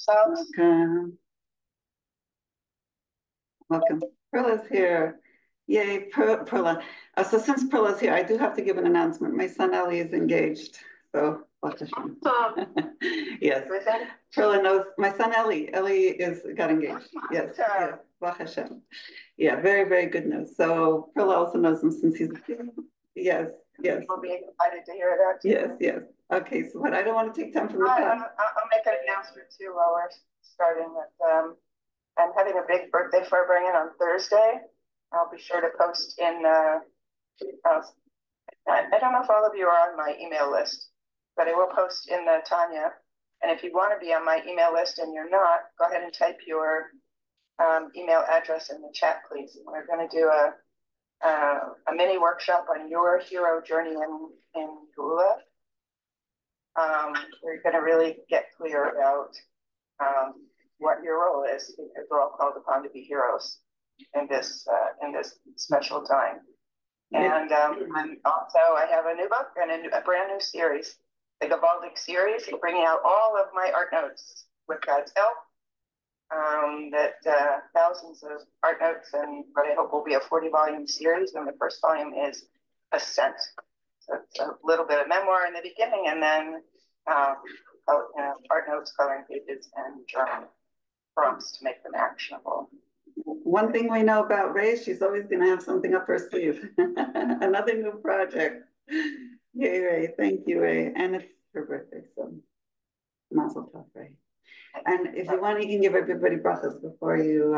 Welcome. Welcome. Perla's here. Yay, Perla. So since Perla's here, I do have to give an announcement. My son Ellie is engaged. So, yes. Perla knows my son Ellie. Ellie got engaged. Yes. Yes. Yeah, very, very good news. So Perla also knows him since he's yes. We'll be excited to hear that too. Yes. Okay, so what I don't want to take time from the I'll make an announcement too while we're starting with I'm having a big birthday bringing on Thursday. I'll be sure to post in I don't know if all of you are on my email list, but I will post in the Tanya. And if you want to be on my email list and you're not, go ahead and type your email address in the chat, please. We're going to do a mini workshop on your hero journey in Gula. We're going to really get clear about what your role is, because we're all called upon to be heroes in this special time. And I have a new book and a brand new series, the Gavaldic series, bringing out all of my art notes with God's help. Thousands of art notes, and what I hope will be a 40-volume series. And the first volume is Ascent. So it's a little bit of memoir in the beginning, and then art notes, coloring pages, and journal prompts to make them actionable. One thing we know about Ray, she's always going to have something up her sleeve. Another new project. Yay, Ray. Thank you, Ray. And it's her birthday, so mazel tov, Ray. And if you want, you can give everybody brachas before you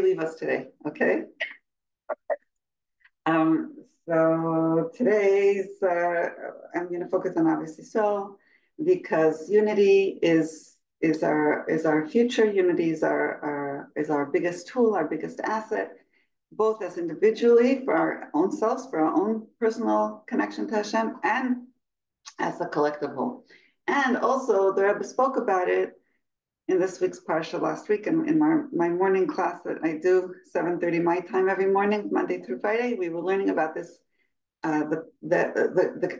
leave us today. Okay. So today's I'm going to focus on obviously soul, because unity is our future. Unity is our biggest tool, our biggest asset, both as individually for our own selves, for our own personal connection to Hashem, and as a collective whole. And also, the Rebbe spoke about it in this week's parsha last week in my morning class that I do 7:30 my time every morning, Monday through Friday. We were learning about this. The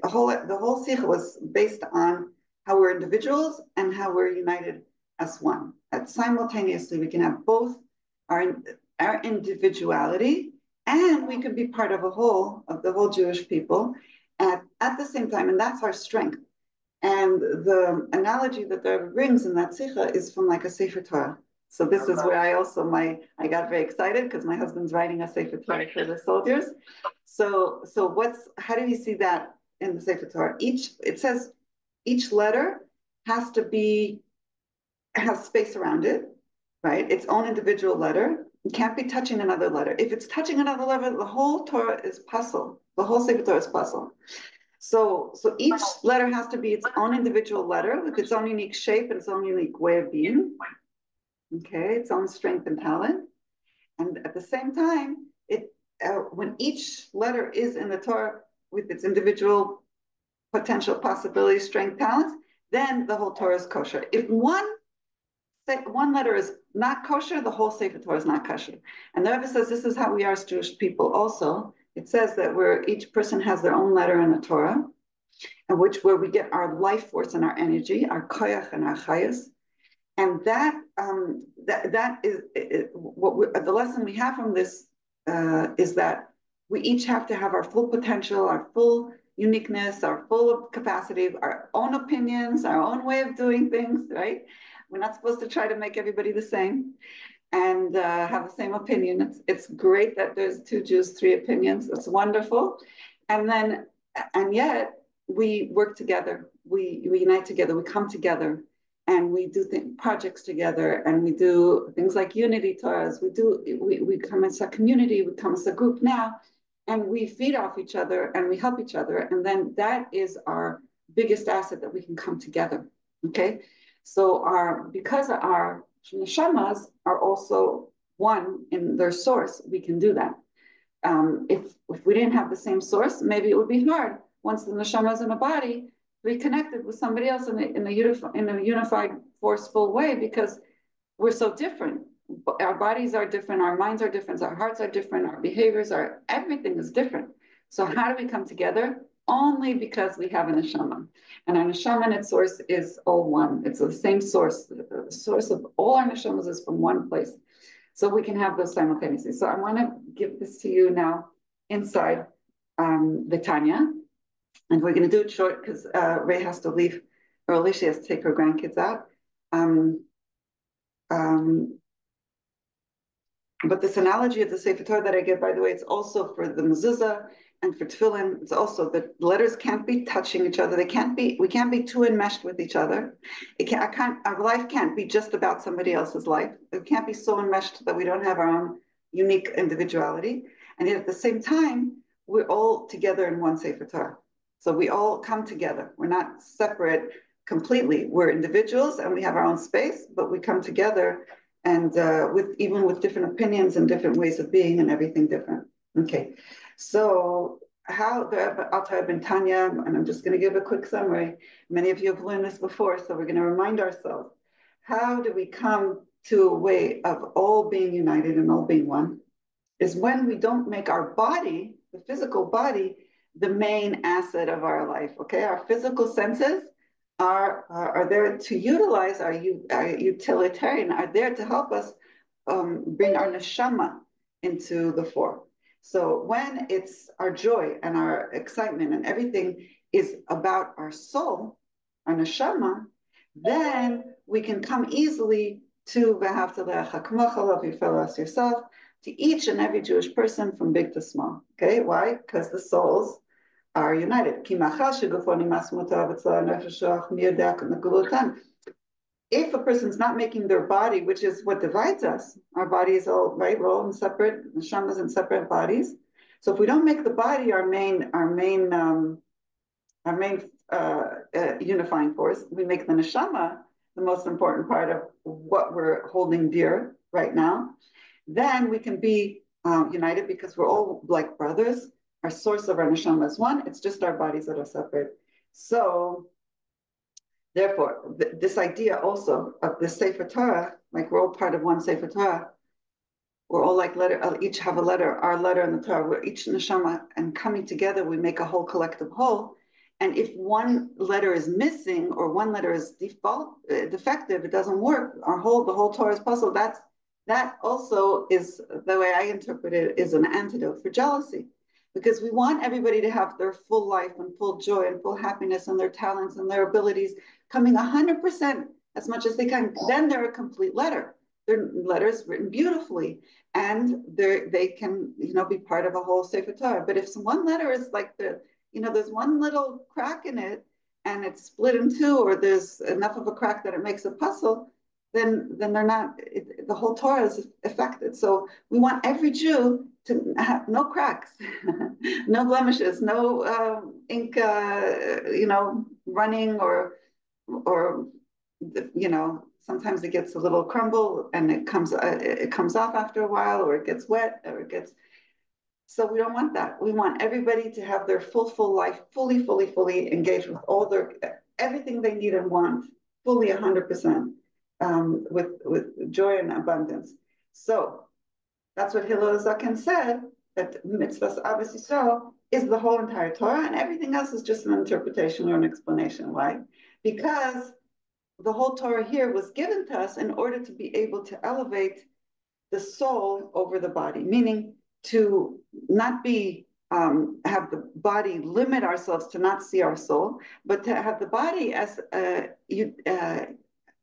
whole sikha was based on how we're individuals and how we're united as one. And simultaneously, we can have both our individuality, and we can be part of the whole Jewish people at the same time, and that's our strength. And the analogy that the Rebbe brings in that sikha is from like a Sefer Torah. So this is where I got very excited, because my husband's writing a Sefer Torah for the soldiers. So how do you see that in the Sefer Torah? It says each letter has space around it, right? Its own individual letter. It can't be touching another letter. If it's touching another letter, the whole Torah is puzzle. The whole Sefer Torah is puzzle. So each letter has to be its own individual letter with its own unique shape and its own unique way of being. Okay, its own strength and talent. And at the same time, when each letter is in the Torah with its individual potential possibilities, strength, talents, then the whole Torah is kosher. If one letter is not kosher, the whole Sefer Torah is not kosher. And the Rebbe says this is how we are as Jewish people also. It says that each person has their own letter in the Torah, and where we get our life force and our energy, our koyach and our chayas. And that is the lesson we have from this is that we each have to have our full potential, our full uniqueness, our full capacity, our own opinions, our own way of doing things, right? We're not supposed to try to make everybody the same and have the same opinion. It's great that there's 2 Jews, 3 opinions. It's wonderful. And yet we work together. We unite together. We come together, and we do projects together, and we do things like unity Torahs. We come as a community. We come as a group now, and we feed off each other, and we help each other. And then that is our biggest asset, that we can come together. Okay, so because our neshamas are also one in their source, we can do that. If we didn't have the same source, maybe it would be hard once the neshama is in a body to be connected with somebody else in a unified, forceful way, because we're so different. Our bodies are different, our minds are different, our hearts are different, our behaviors everything is different. So how do we come together? only because we have a neshama. And our neshama and its source is all one. It's the same source. The source of all our neshamas is from one place. So we can have those simultaneously. So I want to give this to you now inside the Tanya. And we're going to do it short because Ray has to leave early. She has to take her grandkids out. But this analogy of the Sefer Torah that I give, by the way, it's also for the mezuzah and for tefillin. It's also the letters can't be touching each other. We can't be too enmeshed with each other. Our life can't be just about somebody else's life. It can't be so enmeshed that we don't have our own unique individuality. And yet at the same time, we're all together in one Sefer Torah. So we all come together. We're not separate completely. We're individuals and we have our own space, but we come together and with different opinions and different ways of being and everything different. Okay, so how the Alter Rebbe Tanya, and I'm just going to give a quick summary. Many of you have learned this before, so we're going to remind ourselves. How do we come to a way of all being united and all being one? Is when we don't make our body, the physical body, the main asset of our life. Okay, our physical senses are there to utilize our utilitarian, are there to help us bring our neshama into the fore. So when it's our joy and our excitement and everything is about our soul, our neshama, then we can come easily to v'ahavta le'acha kamocha, love your fellow as yourself, to each and every Jewish person from big to small. Okay, why? Because the souls are united. If a person's not making their body, which is what divides us, our body is all right, we're all in separate, neshamas in separate bodies. So if we don't make the body our main unifying force, we make the neshama the most important part of what we're holding dear right now, then we can be united because we're all like brothers. Our source of our neshama is one. It's just our bodies that are separate. So, therefore, this idea also of the Sefer Torah, like we're all part of one Sefer Torah. We're all like each have a letter, our letter in the Torah. We're each neshama, and coming together, we make a whole collective whole. And if one letter is missing or one letter is defective, it doesn't work. The whole Torah is puzzled. That also is the way I interpret it, is an antidote for jealousy. Because we want everybody to have their full life and full joy and full happiness and their talents and their abilities coming 100% as much as they can. Then they're a complete letter. They're letters written beautifully, and they can be part of a whole Sefer Torah. But if one letter is like there's one little crack in it and it's split in two, or there's enough of a crack that it makes a puzzle, then they're not. The whole Torah is affected. So we want every Jew to have no cracks, no blemishes, no ink, running or sometimes it gets a little crumble and it comes off after a while, or it gets wet, or it gets. So we don't want that. We want everybody to have their full life, fully engaged with everything they need and want, fully 100%, with joy and abundance. So that's what Hillel Zaken said, that mitzvahs Ahavas Yisrael is the whole entire Torah, and everything else is just an interpretation or an explanation. Why? Because the whole Torah here was given to us in order to be able to elevate the soul over the body, meaning to not be have the body limit ourselves to not see our soul, but to have the body as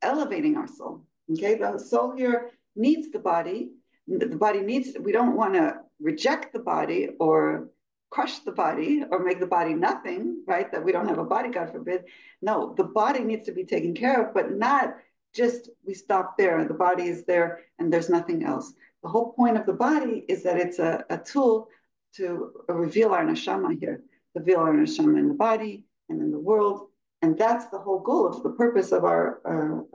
elevating our soul. Okay, the soul here needs the body. The body needs. We don't want to reject the body or crush the body or make the body nothing, right? That we don't have a body, God forbid. No, the body needs to be taken care of, but not just we stop there. The body is there and there's nothing else. The whole point of the body is that it's a tool to reveal our neshama here, reveal our neshama in the body and in the world. And that's the whole goal of the purpose of our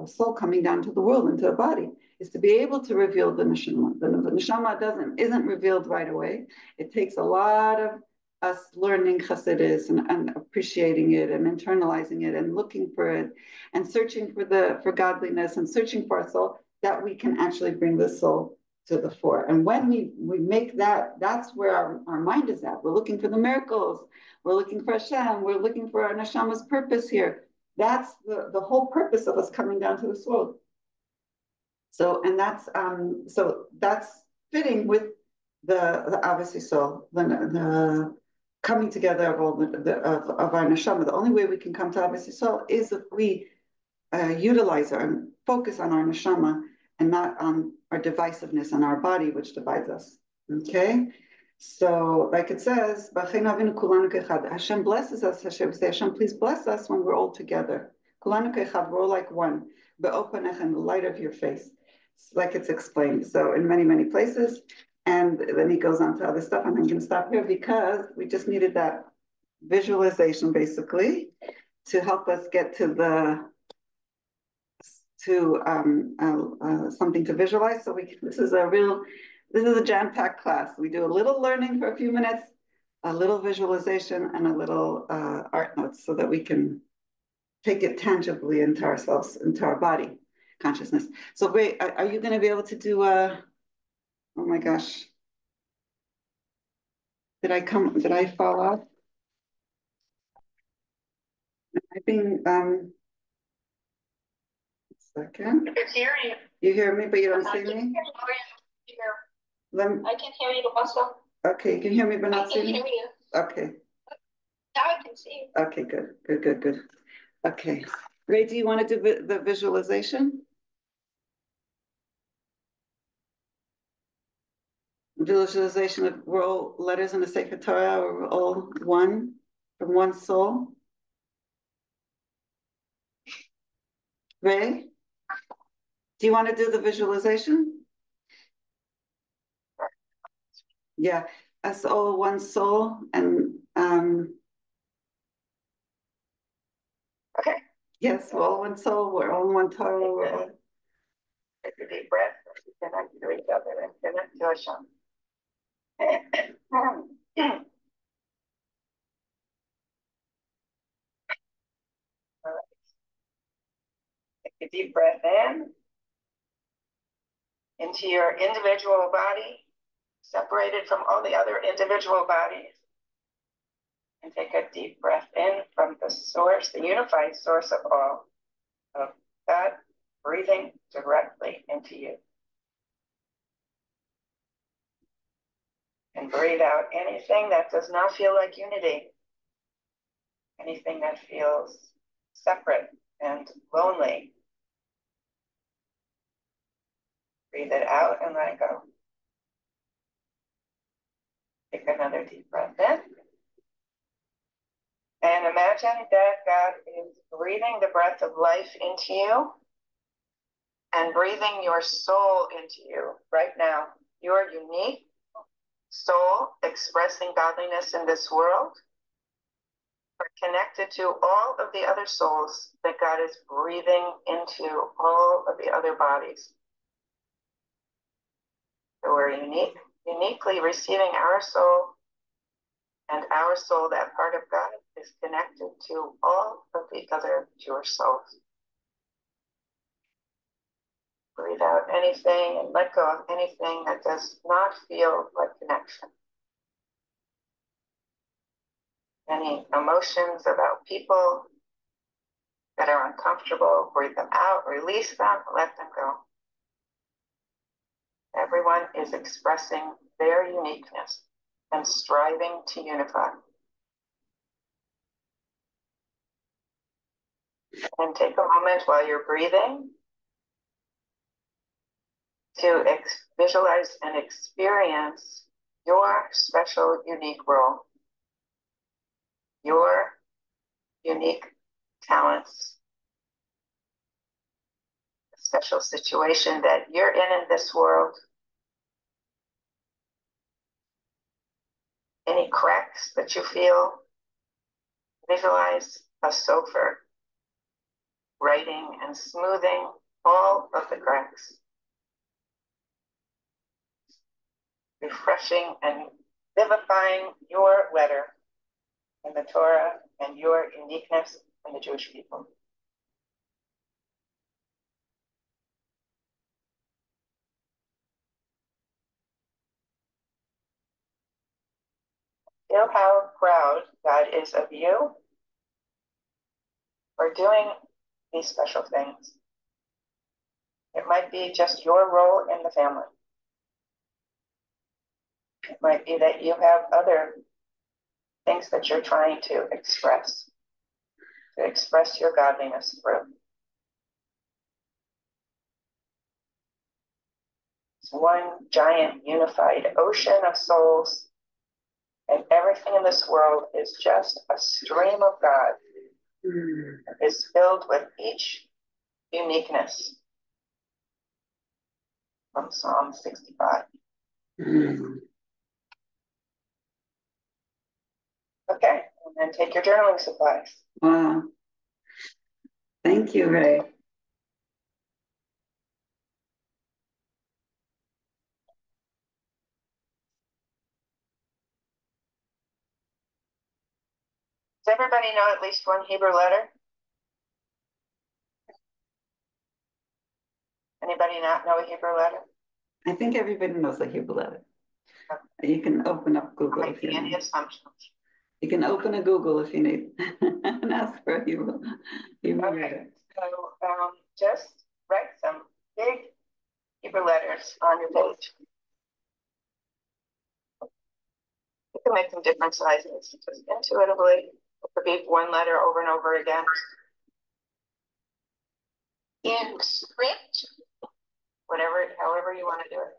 soul coming down to the world, into a body, is to be able to reveal the neshama. The neshama isn't revealed right away. It takes a lot of us learning chassidus and appreciating it and internalizing it and looking for it and searching for godliness and searching for our soul, that we can actually bring the soul to the fore. And when we make that, that's where our mind is at. We're looking for the miracles. We're looking for Hashem. We're looking for our neshama's purpose here. That's the whole purpose of us coming down to this world. So, and that's fitting with the obviously soul, the coming together of all of our neshama. The only way we can come to obviously soul is if we utilize and focus on our neshama and not on our divisiveness and our body, which divides us. Okay? So, like it says, Hashem blesses us. Hashem, please bless us when we're all together. We're all like one. In the light of your face. Like it's explained. So, in many, many places. And then he goes on to other stuff. And I'm going to stop here because we just needed that visualization, basically, to help us get to something to visualize. So this is a jam-packed class. We do a little learning for a few minutes, a little visualization, and a little art notes so that we can take it tangibly into ourselves, into our body consciousness. So Ray, are you going to be able to do oh my gosh. Did I fall off? I think, second. I can hear you. You hear me, but you don't see me? I can hear you also. Okay, you can hear me, but not see me? I can hear you. Okay. Now I can see you. Okay, good. Okay. Ray, do you want to do the visualization? Visualization of we're all letters in the Sefer Torah, we're all one, from one soul. Ray, do you want to do the visualization? Yeah, us all one soul, and Okay. yes, we're all one soul, we're all one Torah, we're all... Take a deep breath, connect to each other and connect to Hashem. All right. Take a deep breath into your individual body, separated from all the other individual bodies. And take a deep breath in from the source, the unified source of all, of God breathing directly into you. And breathe out anything that does not feel like unity, anything that feels separate and lonely. Breathe it out and let it go. Take another deep breath in. And imagine that God is breathing the breath of life into you and breathing your soul into you right now. Your unique soul expressing godliness in this world are connected to all of the other souls that God is breathing into all of the other bodies. So we're uniquely receiving our soul, and our soul, that part of God, is connected to all of the other pure souls. Breathe out anything and let go of anything that does not feel like connection. Any emotions about people that are uncomfortable, breathe them out, release them, let them go. Everyone is expressing their uniqueness and striving to unify. And take a moment while you're breathing to visualize and experience your special, unique role, your unique talents, the special situation that you're in this world. Any cracks that you feel, visualize a sofer writing and smoothing all of the cracks, refreshing and vivifying your letter in the Torah and your uniqueness in the Jewish people. Feel how proud God is of you for doing these special things. It might be just your role in the family. It might be that you have other things that you're trying to express your godliness through. It's one giant unified ocean of souls, and everything in this world is just a stream of God. Is filled with each uniqueness from Psalm 65. Okay, and then take your journaling supplies. Wow. Thank you, Ray. Does everybody know at least one Hebrew letter? Anybody not know a Hebrew letter? I think everybody knows the Hebrew letter. You can open up Google if you any need. assumptions. You can open a Google if you need and ask for a Hebrew letter. So just write some big Hebrew letters on your page. You can make them different sizes, just intuitively. It could be one letter over and over again. In script, however you want to do it.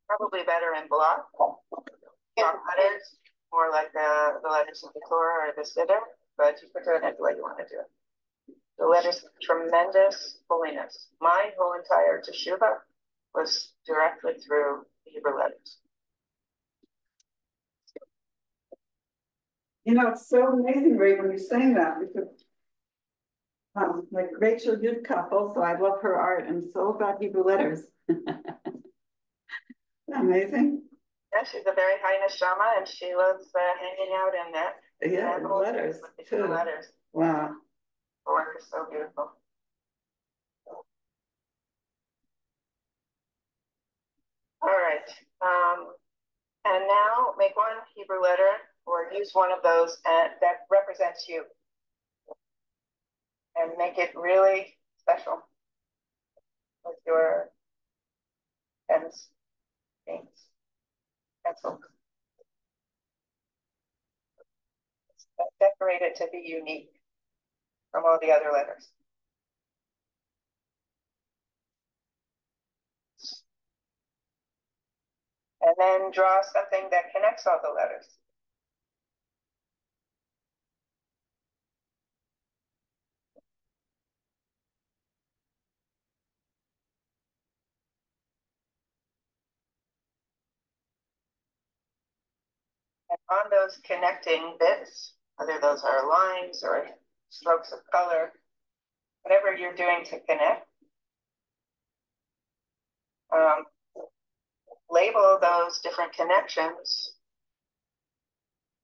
Probably better in block letters, more like the letters of the Torah or the Siddur, but you could do it any way you want to do it. The letters of tremendous holiness. My whole entire teshuvah was directly through the Hebrew letters. You know, it's so amazing, Ray, when you're saying that, because like Rachel Yudkop also, I love her art and so about Hebrew letters. Amazing. Yeah, she's a very high neshama, and she loves hanging out in that. Yeah, the letters too. The letters. Wow. Her work is so beautiful. All right. And now make one Hebrew letter or use one of those that represents you. And make it really special with your pens, inks, pencils. Decorate it to be unique from all the other letters. And then draw something that connects all the letters. And on those connecting bits, whether those are lines or strokes of color, whatever you're doing to connect, label those different connections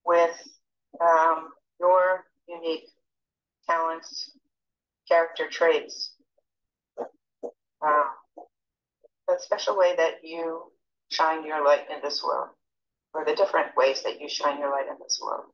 with your unique talents, character traits, the special way that you shine your light in this world, or the different ways that you shine your light in this world.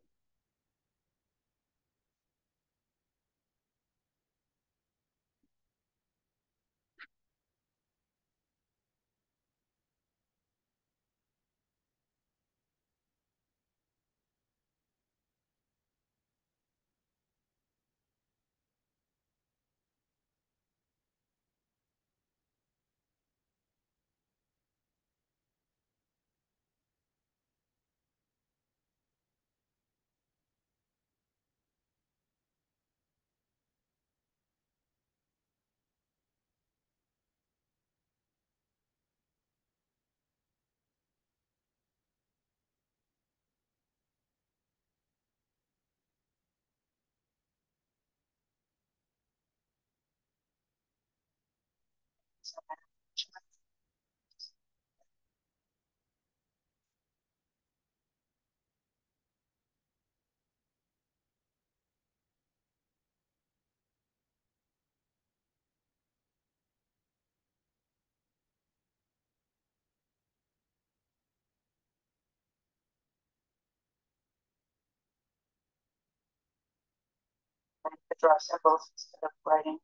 draw symbols instead of writing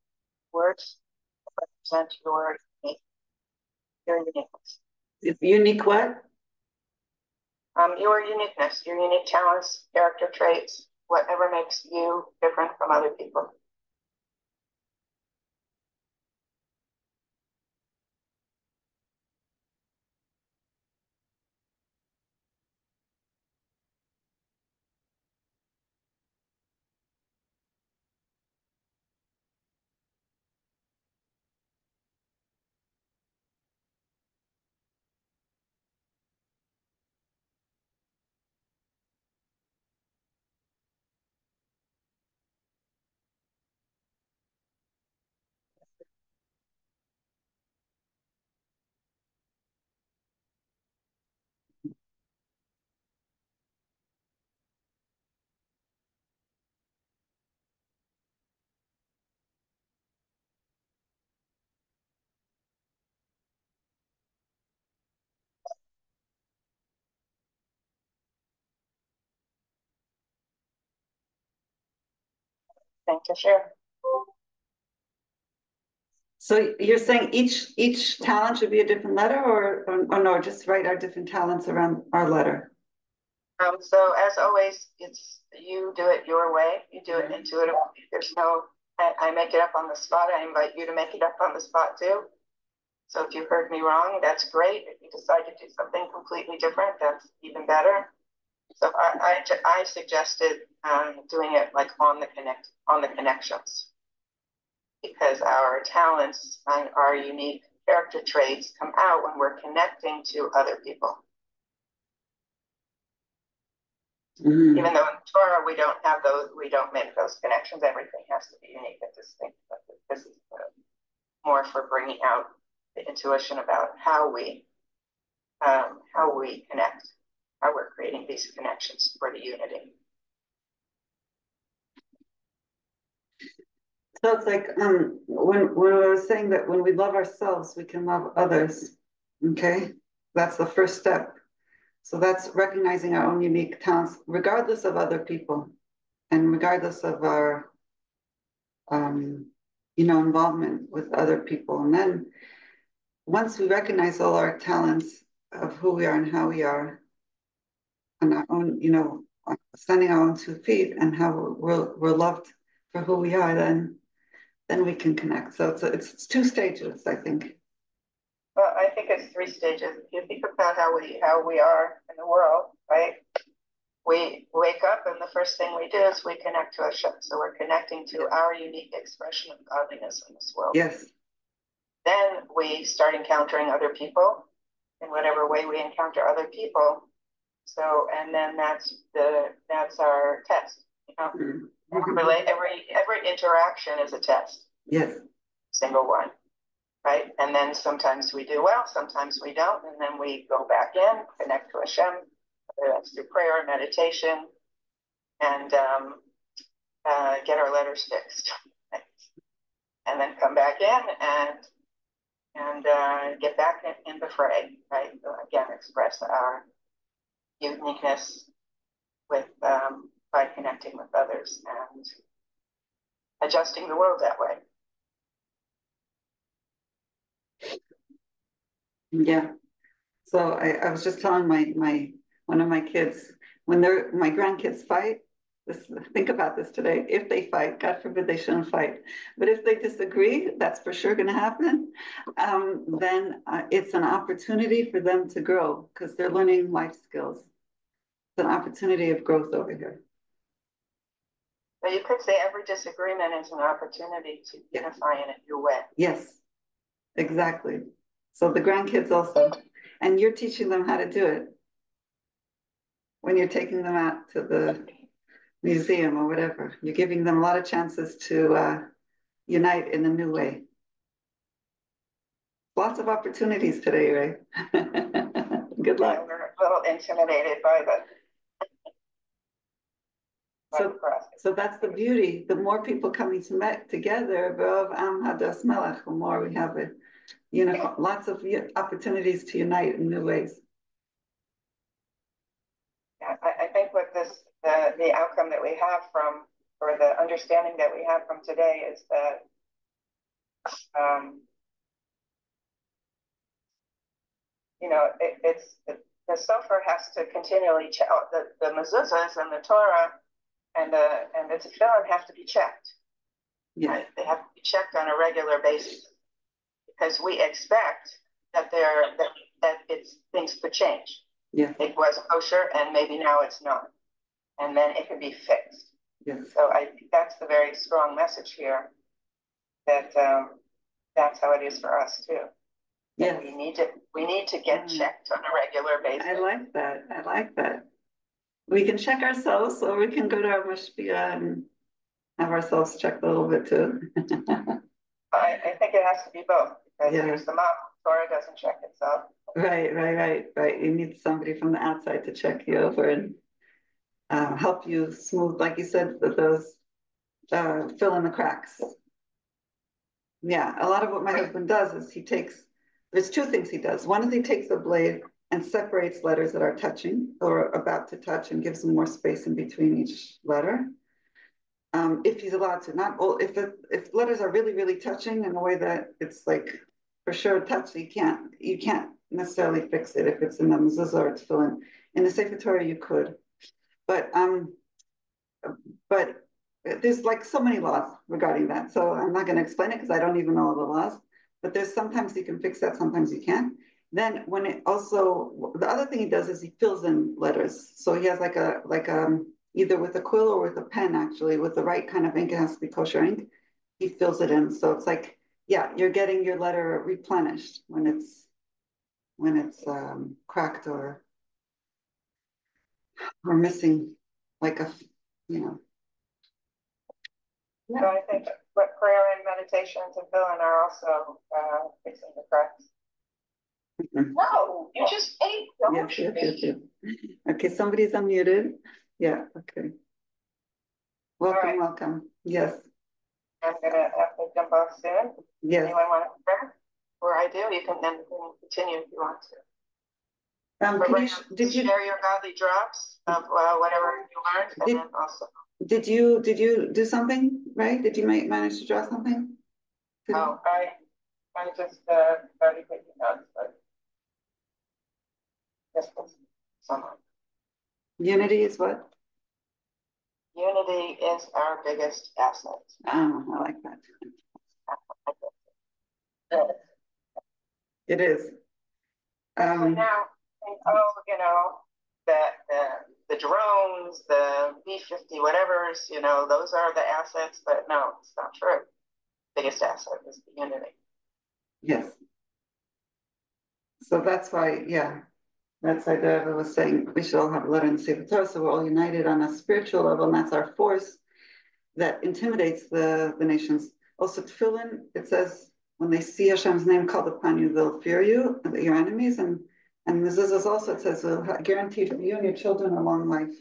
words that represent your uniqueness. Unique what? Your uniqueness, your unique talents, character traits, whatever makes you different from other people. Thing to share. So you're saying each talent should be a different letter, or no, just write our different talents around our letter? So as always, it's you do it your way. You do it intuitively. There's no, I make it up on the spot. I invite you to make it up on the spot too. So if you heard me wrong, that's great. If you decide to do something completely different, that's even better. So I suggested doing it like on the connections, because our talents and our unique character traits come out when we're connecting to other people. Mm-hmm. Even though in Torah we don't have those, we don't make those connections. Everything has to be unique and distinct. But this is more for bringing out the intuition about how we connect, how we're creating these connections for the unity. So it's like when I was saying that when we love ourselves, we can love others. Okay, that's the first step. So that's recognizing our own unique talents, regardless of other people, and regardless of our, involvement with other people. And then once we recognize all our talents of who we are and how we are, on our own, standing our own 2 feet, and how we're loved for who we are, then we can connect. So it's 2 stages, I think. Well, I think it's 3 stages. If you think about how we are in the world, right? We wake up and the first thing we do is we connect to Hashem. So we're connecting to our unique expression of godliness in this world. Yes. Then we start encountering other people in whatever way we encounter other people. So, and then that's our test. Mm-hmm. Every interaction is a test. Yes. Single one. Right? And then sometimes we do well, sometimes we don't. And then we go back in, connect to Hashem, whether that's through prayer, meditation, and get our letters fixed. Right? And then come back in and get back in the fray, right? So again, express our uniqueness with by connecting with others and adjusting the world that way. Yeah. So I was just telling one of my kids, when my grandkids fight, think about this today. If they fight, God forbid they shouldn't fight, but if they disagree, that's for sure going to happen. Then it's an opportunity for them to grow, because they're learning life skills. It's an opportunity of growth over here. But you could say every disagreement is an opportunity to unify in a new way. Yes, exactly. So the grandkids also, and you're teaching them how to do it when you're taking them out to the museum or whatever. You're giving them a lot of chances to unite in a new way. Lots of opportunities today, Ray. Good luck. Yeah, we're a little intimidated by the So that's the beauty. The more people coming together, the more we have it. Lots of opportunities to unite in new ways. Yeah, I think what the outcome that we have from or the understanding that we have from today is that the sofer has to continually check the mezuzahs and the Torah and the tefillin have to be checked. Yeah. Right? They have to be checked on a regular basis because we expect that things could change. Yeah. It was kosher and maybe now it's not, and then it can be fixed. Yes. So I think that's the very strong message here. That that's how it is for us too. Yes. We need to get checked on a regular basis. I like that. We can check ourselves, or we can go to our mashpia and have ourselves checked a little bit too. I think it has to be both, because there's the mom. Torah doesn't check itself. Right. You need somebody from the outside to check you over and help you smooth, like you said, those fill in the cracks. Yeah, a lot of what my husband does is there's two things he does. One is he takes a blade and separates letters that are touching or about to touch and gives them more space in between each letter. If he's allowed to, not all, if letters are really, really touching in a way that it's like for sure touch, you can't necessarily fix it if it's in the mezuzah or it's filling. In the Sefer Torah you could, but there's like so many laws regarding that. So I'm not going to explain it because I don't even know all the laws, but there's sometimes you can fix that, sometimes you can't. Then the other thing he does is he fills in letters. So he has either with a quill or with a pen, actually, with the right kind of ink, it has to be kosher ink. He fills it in. So it's like, yeah, you're getting your letter replenished when it's cracked or missing, like Yeah. So I think what prayer and meditation and tefillin are also fixing the cracks. Mm-hmm. No, you just ate. Yes. Okay, somebody's unmuted. Yeah, okay. Welcome. Yes. I'm gonna have to jump off soon. Yes. Anyone want to pray? Or I do, you can then continue if you want to. Did you share your godly drops of whatever you learned, and then also. Did you do something, right? Did you manage to draw something? No, I just started taking notes, but this was someone. Unity is what? Unity is our biggest asset. Oh, I like that. It is. Now, the drones, the B-50, whatever's, those are the assets, but no, it's not true. Biggest asset is the unity. Yes. So that's why, that's why the Rebbe was saying we should all have a letter in the Sefer Torah, so we're all united on a spiritual level, and that's our force that intimidates the nations. Also, tefillin, it says, when they see Hashem's name called upon you, they'll fear you, your enemies, and mezuzahs also, it says, will guarantee for you and your children a long life.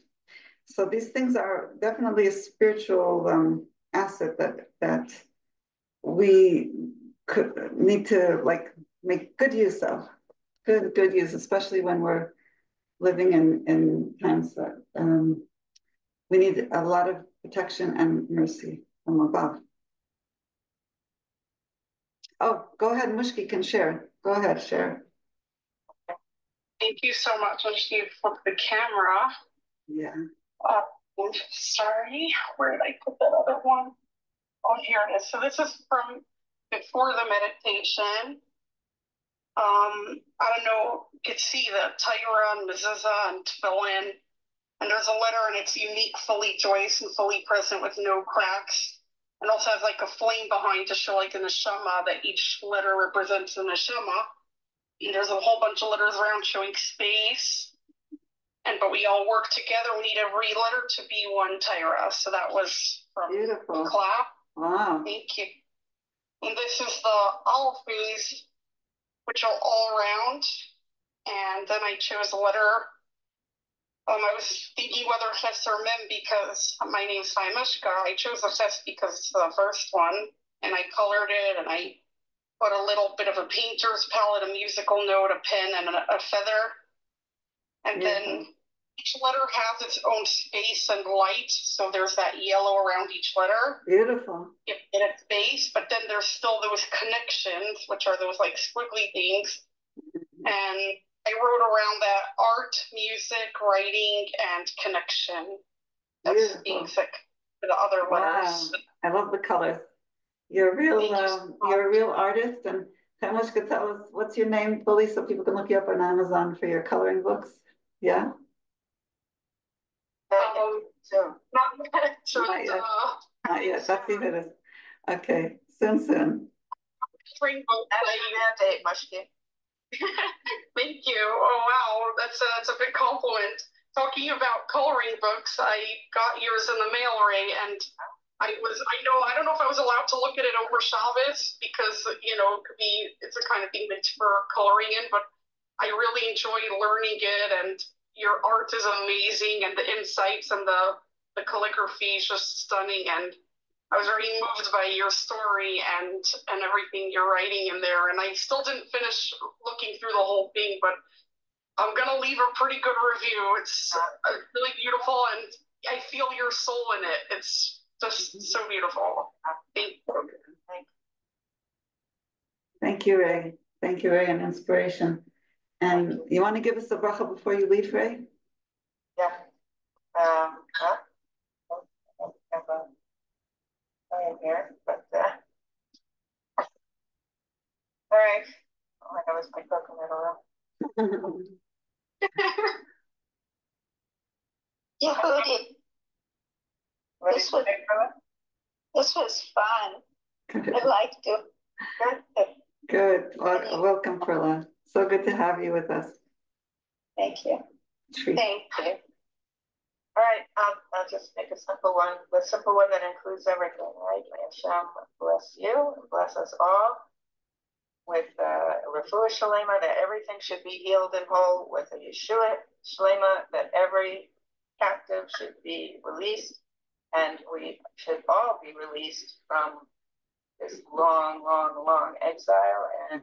So these things are definitely a spiritual asset that we need to make good use of. Good use, especially when we're living in times that we need a lot of protection and mercy from above. Oh, go ahead, Mushki can share. Go ahead, share. Thank you so much. I just need to flip the camera. Yeah. Sorry, where did I put that other one? Oh, here it is. So this is from before the meditation. I don't know, you could see the Torah and mezuzah and tefillin, and there's a letter and it's unique, fully joyous and fully present with no cracks, and also has like a flame behind to show like a neshama, that each letter represents a neshama. And there's a whole bunch of letters around showing space, but we all work together. We need every letter to be one Torah. So that was from Beautiful. Clap. Wow. Thank you. And this is the olive phase, which are all around. And then I chose a letter. I was thinking whether Ches or Mem, because my name's Haimashka. I chose the Ches because it's the first one, and I colored it, and I put a little bit of a painter's palette, a musical note, a pen, and a feather. And then each letter has its own space and light, so there's that yellow around each letter. Beautiful. In its base, but then there's still those connections, which are those like squiggly things. And I wrote around that art, music, writing, and connection. That's being sick for the other letters. Wow. I love the colors. You're a real artist. And Tamush could tell us what's your name fully so people can look you up on Amazon for your coloring books. Yeah. Not yet. Not yet. That's Yehudit. Okay. Soon. Spring book. Thank you. Oh wow, that's a big compliment. Talking about coloring books, I got yours in the mail, Ray, and I don't know if I was allowed to look at it over Shabbos because it's a kind of thing meant for coloring in, but I really enjoy learning it, and your art is amazing, and the insights and the calligraphy is just stunning, and I was very moved by your story and everything you're writing in there, and I still didn't finish looking through the whole thing, but I'm gonna leave a pretty good review. It's really beautiful, and I feel your soul in it. It's just so beautiful. Thank you. Thank you, Ray. Thank you, Ray, and inspiration. And you want to give us a bracha before you leave, Ray? Yeah. Here, but all right. Oh, that was my coconut oil. Yehudit, this was fun. I liked it. Good. Welcome, Perla. So good to have you with us. Thank you. Treat. Thank you. All right, I'll just make a simple one, the simple one that includes everything, right? May Hashem bless you and bless us all with refuah shalema, that everything should be healed and whole, with a Yeshua shalema, that every captive should be released, and we should all be released from this long exile, and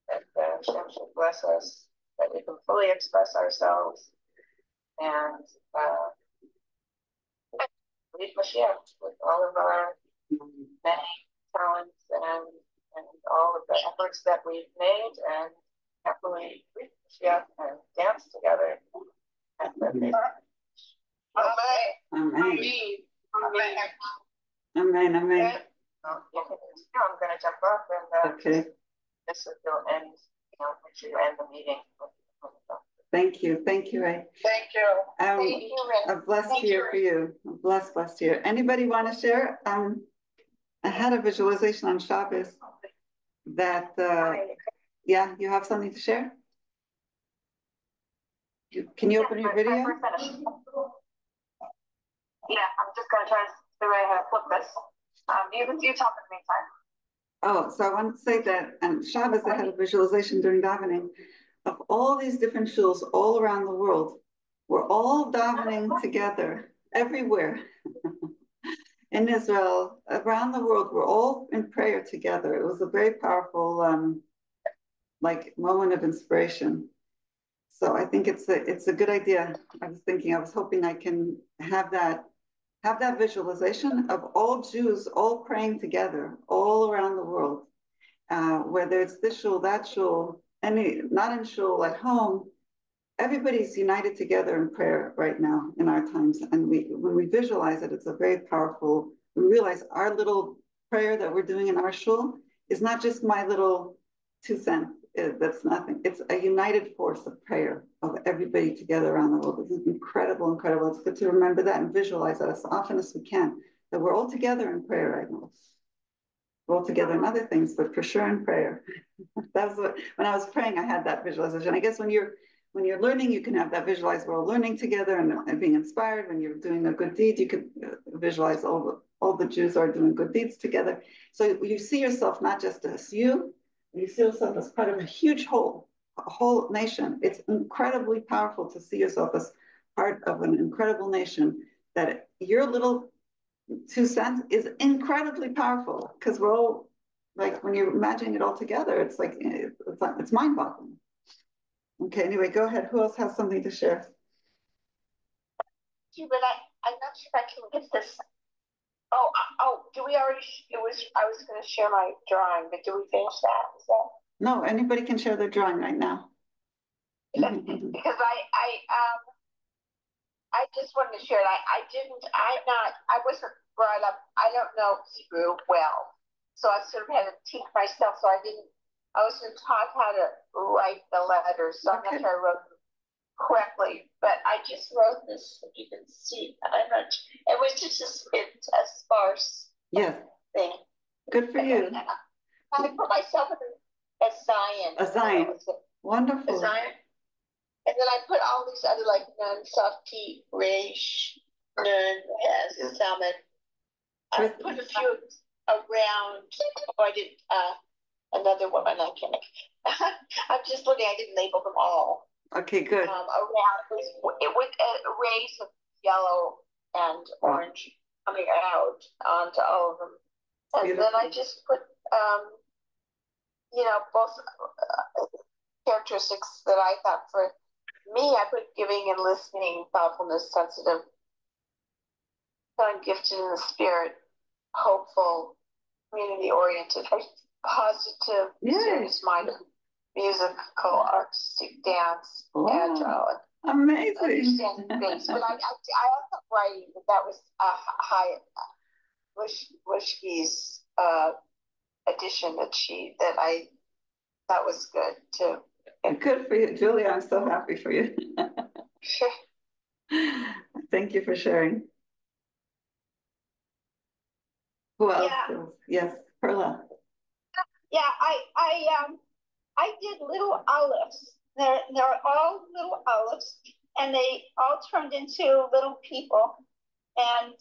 that Hashem should bless us, that we can fully express ourselves and lead Mashiach with all of our many talents and all of the efforts that we've made, and happily lead Mashiach and dance together. Amen. I'm going to jump off and okay. This will end, make sure you end the meeting. Thank you, Ray. Thank you. Thank you, Ray. A blessed year for you. A blessed year. Anybody want to share? I had a visualization on Shabbos that, yeah, you have something to share? Can you open your video? Yeah, I'm just going to try to figure out how to flip this. You talk in the meantime. Oh, so I want to say that on Shabbos I had a visualization during davening of all these different shuls all around the world. We're all davening together everywhere. In Israel, around the world, we're all in prayer together. It was a very powerful, moment of inspiration. So I think it's a good idea. I was hoping I can have that visualization of all Jews all praying together all around the world, whether it's this shul, that shul, not in shul, at home. Everybody's united together in prayer right now in our times. And when we visualize it, it's a very powerful, we realize our little prayer that we're doing in our shul is not just my little 2 cents. That's nothing. It's a united force of prayer of everybody together around the world. It's incredible. It's good to remember that and visualize that as often as we can, that we're all together in prayer right now. We're all together in other things, but for sure in prayer. That's what, when I was praying, I had that visualization. I guess when you're learning, you can have that visualize we're all learning together and being inspired. When you're doing a good deed, you can visualize all the Jews are doing good deeds together. So you see yourself not just as you see yourself as part of a huge whole, a whole nation. It's incredibly powerful to see yourself as part of an incredible nation, that your little 2 cents is incredibly powerful, because we're all, like, when you're imagining it all together, it's like, it's mind-boggling. Okay, anyway, go ahead. Who else has something to share? too, but I'm not sure if I can get this. Do we already? I was going to share my drawing, but do we finish that? Is that? No, anybody can share their drawing right now. Because I just wanted to share that I wasn't brought up. I don't know Hebrew well, so I sort of had to teach myself. So I wasn't taught how to write the letters, so I'm not sure I wrote them correctly. But I just wrote this. If you can see, it was just a sparse thing. Good for you. I put myself as Zion. A Zion. Wonderful. A Zion. And then I put all these other like Nun, Softy, Reish, Nun, Summit. I put a few around. Oh, I did another one. I can't. I'm just looking. I didn't label them all. Okay, good. Around it with rays of yellow and orange coming out onto all of them. And beautiful. Then I just put, both characteristics that I thought for me, I put giving and listening, thoughtfulness, sensitive, gifted in the spirit, hopeful, community-oriented, positive, serious-minded, musical, artistic, dance, agile. Amazing. Understanding things. But I also writing that was high Wishki's addition that I thought was good too. Good for you, Julia. I'm so happy for you. Thank you for sharing. Who else? Yes, Perla. Yeah, I did little olives. They're all little olives, and they all turned into little people. And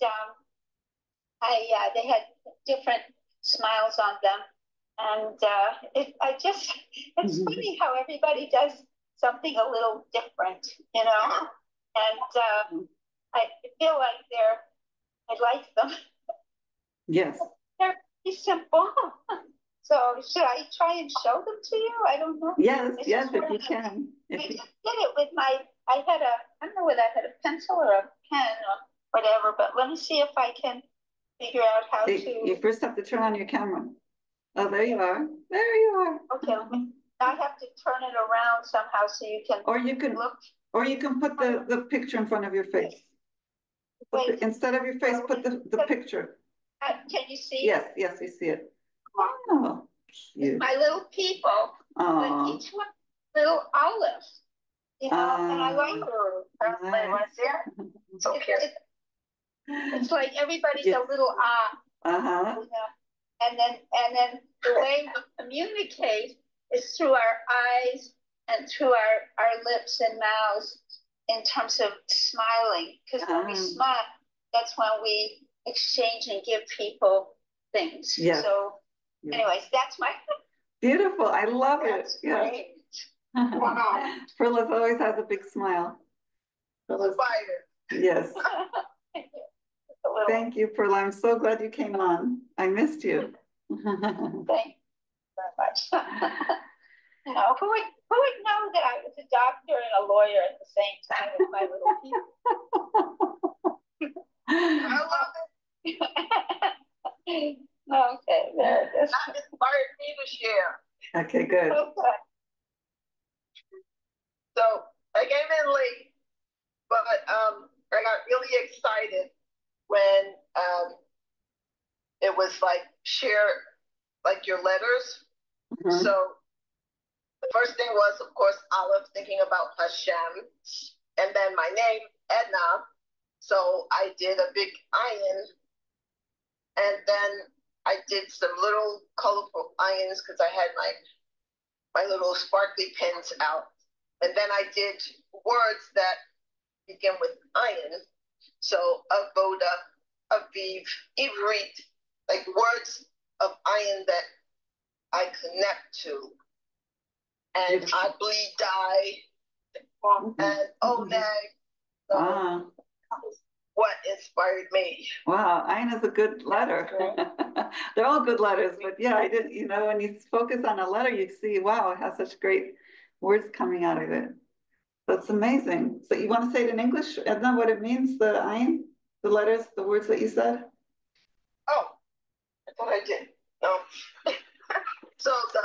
they had different smiles on them. And it's funny how everybody does something a little different, And I feel like I like them. Yes. They're pretty simple. So should I try and show them to you? I don't know. Yes, if you can. I just did it with I don't know whether I had a pencil or a pen or whatever, but let me see if I can figure out how to. You first have to turn on your camera. Oh, there you are. There you are. Okay, I have to turn it around somehow so you can. Or you can look. Or you can put the picture in front of your face. Instead of your face, put the picture. Can you see? Yes, we see it. Oh, cute. My little people. But each one little olive. And I like her. Nice. So cute. It's like everybody's a little And then the way we communicate is through our eyes and through our lips and mouths in terms of smiling. Because when we smile, that's when we exchange and give people things. Yes. So anyways, that's my beautiful. I love it. Great. Wow. Perla always has a big smile. Yes. Thank you, Perla. I'm so glad you came on. I missed you. Thank you very much. Who would know that I was a doctor and a lawyer at the same time with my little people? I love it. Okay, there it is. That inspired me to share. Okay, good. Okay. So I came in late, but I got really excited when it was like share like your letters. So the first thing was, of course, Olive thinking about Hashem, and then my name Edna. So I did a big iron, and then I did some little colorful irons because I had my little sparkly pens out, and then I did words that begin with iron. So avoda, aviv, ivrit, like words of iron that I connect to. And I bleed die and oneg. So what inspired me. Wow, Ayin is a good letter. They're all good letters, but yeah, I didn't, when you focus on a letter, you see, wow, it has such great words coming out of it. That's amazing. So you want to say it in English, Edna, what it means, the ayin, the letters, the words that you said? Oh, I thought I did. No. So the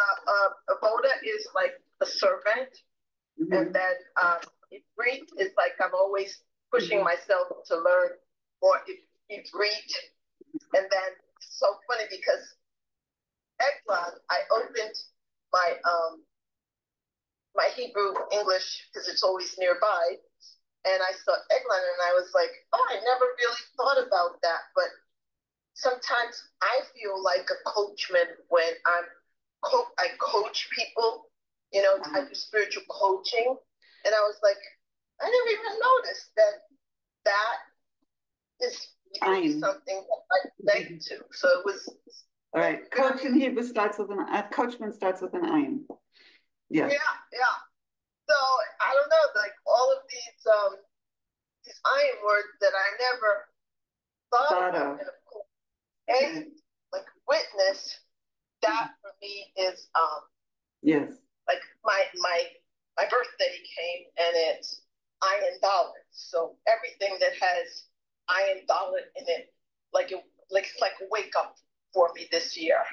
avoda is like a servant, and then Ivrit is like I'm always pushing myself to learn more Ivrit, and then it's so funny because Eglon, I opened my my Hebrew English because it's always nearby, and I saw Eglon, and I was like, oh, I never really thought about that, but sometimes I feel like a coachman when I coach people, you know, I do spiritual coaching, and I was like, I never even noticed that is really something that I relate to. So it was. All right, coach in Hebrew starts with coachman starts with an ayin. Yeah. Yeah. So I don't know, like all of these ayin words that I never thought of. And of course, like witness, that for me is yes. Like my birthday came and it's ayin dalet. So everything that has ayin dalet in it, it's like a wake up for me this year.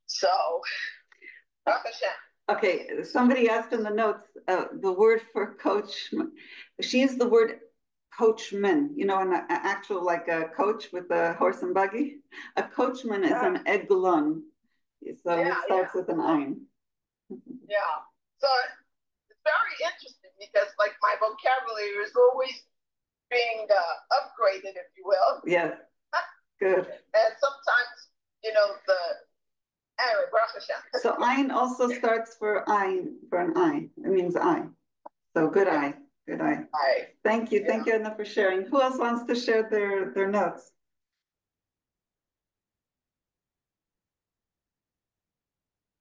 So okay, somebody asked in the notes the word for coach. She used the word coachman, you know, an actual like a coach with a horse and buggy. A coachman is an eglon, so it starts with an ayin. Yeah, so it's very interesting because like my vocabulary is always being upgraded, if you will. Yes, good. And sometimes, you know, anyway, Baruch Hashem. So ayin also starts for ayin, for an eye. It means eye. So good eye. Good eye. Thank you. Thank you, Anna, for sharing. Who else wants to share their notes?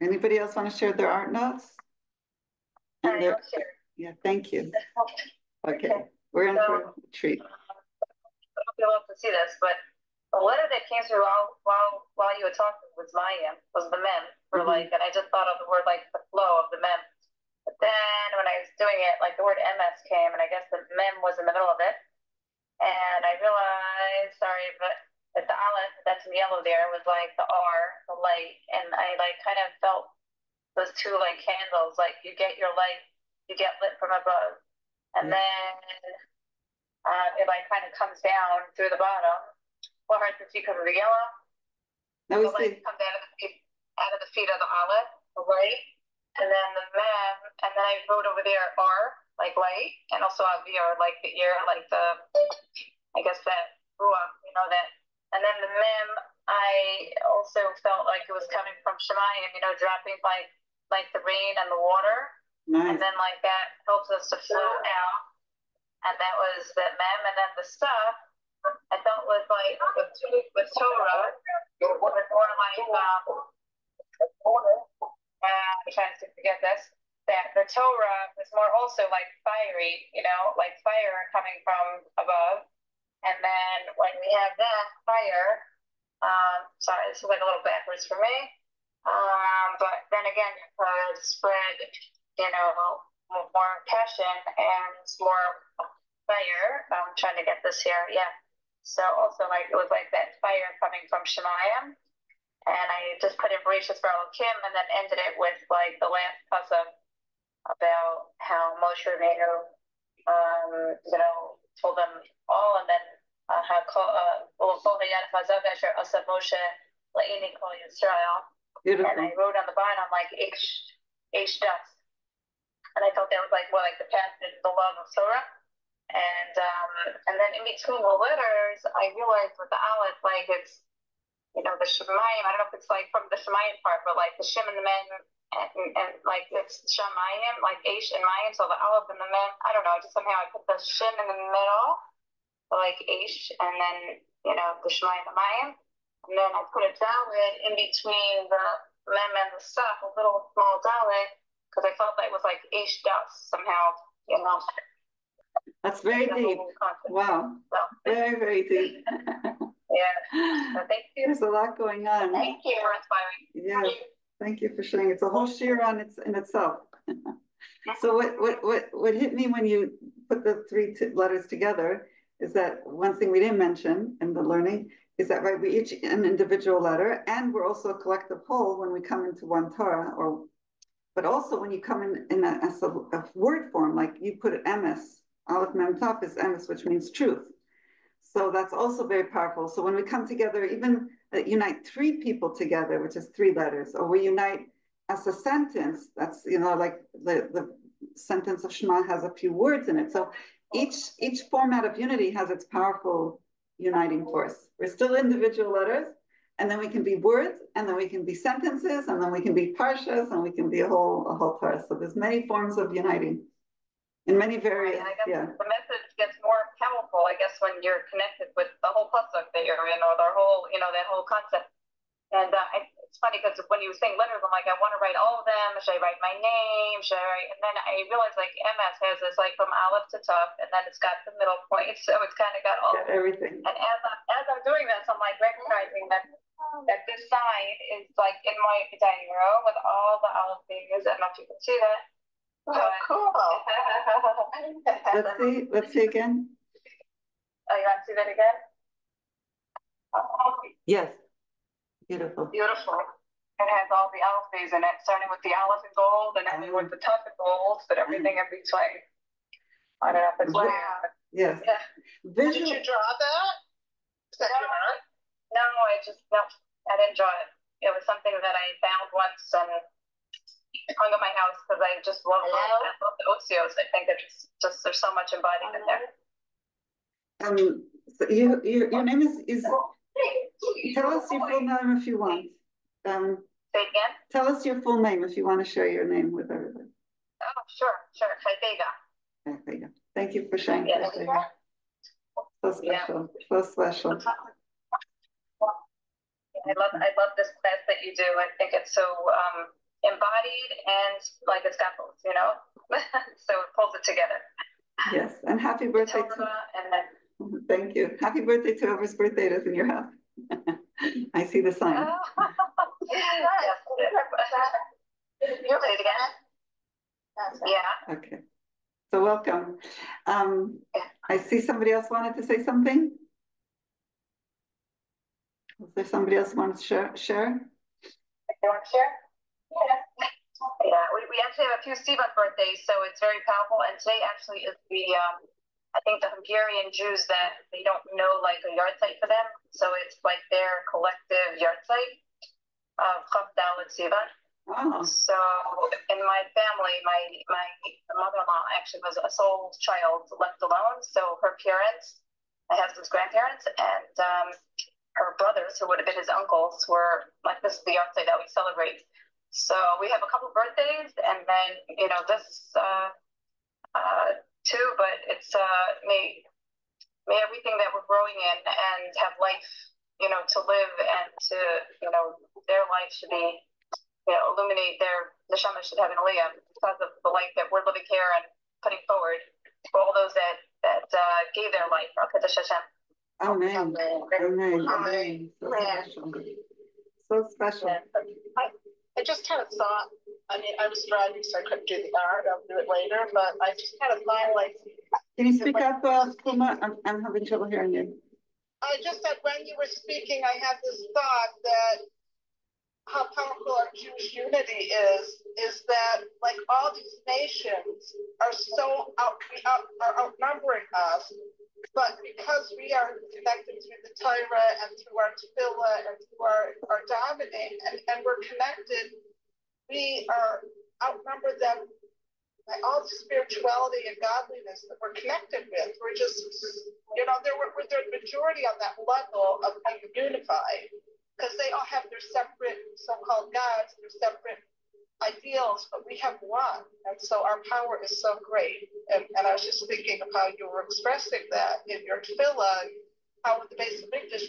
Anybody else want to share their art notes? And yeah, thank you. Okay, we're in for a treat. I don't know if you'll have to see this, but the letter that came through while you were talking was the mem for like, and I just thought of the word like the flow of the mem. But then when I was doing it, like the word MS came, and I guess the mem was in the middle of it. And I realized, sorry, but that the aleph that's in yellow there was like the R, the light, and I like kind of felt those two like candles, like you get your light, you get lit from above, and then it like kind of comes down through the bottom. Well, hard to see because of the yellow. Now we the light comes out of the feet of the aleph, the light. And then the mem, and then I wrote over there R, like light, and also Avir, like the ear, like I guess that ruach, you know, that. And then the mem, I also felt like it was coming from Shemayim, you know, dropping like the rain and the water. Nice. And then like that helps us to flow out. And that was the mem, and then the stuff, I felt was like with Torah, was more like, I'm trying to forget this, that the Torah is more also like fiery, you know, like fire coming from above. And then when we have that fire, sorry, this is like a little backwards for me. But then again, spread, you know, more passion and more fire. I'm trying to get this here. Yeah. So also like, it was like that fire coming from Shemayim. And I just put in Bereshis Baruch Kim and then ended it with like the last pasuk about how Moshe Rabbeinu, you know, told them all, and then how Moshe La'ini Kol Yisrael. Beautiful. And I wrote on the bottom like H dust, and I thought that was like more like the passage, the love of Torah. And then in between the letters, I realized with the aleph, like it's, you know, the Shemayim, I don't know if it's like from the Shemayim part, but like the Shem and the Mem, and like it's Shemayim, like Aish and Mayim, so the Aleph and the Mem, I don't know, just somehow I put the Shem in the middle, like Aish, and then, you know, the Shemayim and the Mayim, and then I put a Dalet in between the Mem and the stuff, a little small Dalet, because I felt that it was like Aish dust somehow, you know. That's very deep. Wow. So, very, very deep. Yeah. So thank you. There's a lot going on. Thank you for inspiring. Yes. Thank you for sharing. It's a whole shir in itself. So what hit me when you put the three letters together is that one thing we didn't mention in the learning is that, right, we each an individual letter, and we're also a collective whole when we come into one Torah, but also when you come in a word form, like you put it emes, Aleph Mem Taf is emes, which means truth. So that's also very powerful. So when we come together, even unite three people together, which is three letters, or we unite as a sentence, that's, like the sentence of Shema has a few words in it. So each format of unity has its powerful uniting force. We're still individual letters, and then we can be words, and then we can be sentences, and then we can be parshas, and we can be a whole Torah. So there's many forms of uniting. In many various, right, I guess the message gets more powerful, I guess, when you're connected with the whole pasuk that you're in, or the whole, that whole concept. And it's funny because when you were saying letters, I'm like, I want to write all of them. Should I write my name? Should I write? And then I realized like MS has this like from Aleph to Tuf, and then it's got the middle point, so it's kind of got all everything. And as I'm doing this, I'm like recognizing that this side is like in my dining room with all the Aleph fingers. I don't know if you can see that. Oh, cool. Let's see again. Oh, you want to see that again? Yes. Beautiful. Beautiful. It has all the alphabets in it, starting with the Aleph in gold and ending with the Tuf in gold, but everything in between. I don't know if it's wow. Yes. Yeah. Did you draw that? Is that your art? No, I didn't draw it. It was something that I found once and hung at my house because I just love the osios. I think it's just there's so much embodied in there. So your name is tell us your full name if you want. Say it again. Tell us your full name if you want to share your name with everybody. Oh, sure. Chayfega. Thank you for sharing. Yeah. So special. So special. I love this class that you do. I think it's so embodied and like it's got both, so it pulls it together. Yes, and happy birthday thank you. Happy birthday to whoever's birthday it is in your house. I see the sign. Yes. You'll say it again. Yeah. Okay. So welcome. I see somebody else wanted to say something. Is there somebody else who wants to share? You want to share? Yeah, we actually have a few Sivan birthdays, so it's very powerful. And today actually is I think the Hungarian Jews that they don't know like a yard site for them. So it's like their collective yard site of Chav Dalet Sivan. Oh. So in my family, my mother-in-law actually was a sole child left alone. So her parents, my husband's grandparents, and her brothers, who would have been his uncles, were like, this is the yard site that we celebrate. So we have a couple birthdays, and then this too. But it's may everything that we're growing in and have life, to live, and to their life should be illuminate their neshama should have an aliyah because of the life that we're living here and putting forward for all those that gave their life. Amen. Amen. Amen. So special. I just kind of thought, I was driving, so I couldn't do the art. I'll do it later, but I just kind of thought, like... Can you speak up, Kuma? I'm having trouble hearing you. I just said when you were speaking, I had this thought that how powerful our Jewish unity is that, like, all these nations are so outnumbering us, but because we are connected through the Torah and through our tefillah and through our davening, and we're connected, we are outnumber them by all the spirituality and godliness that we're connected with. We're just, we're the majority on that level of being unified, because they all have their separate so-called gods, their separate ideals, but we have one, and so our power is so great. And I was just thinking of how you were expressing that in your tefillah, how with the Bais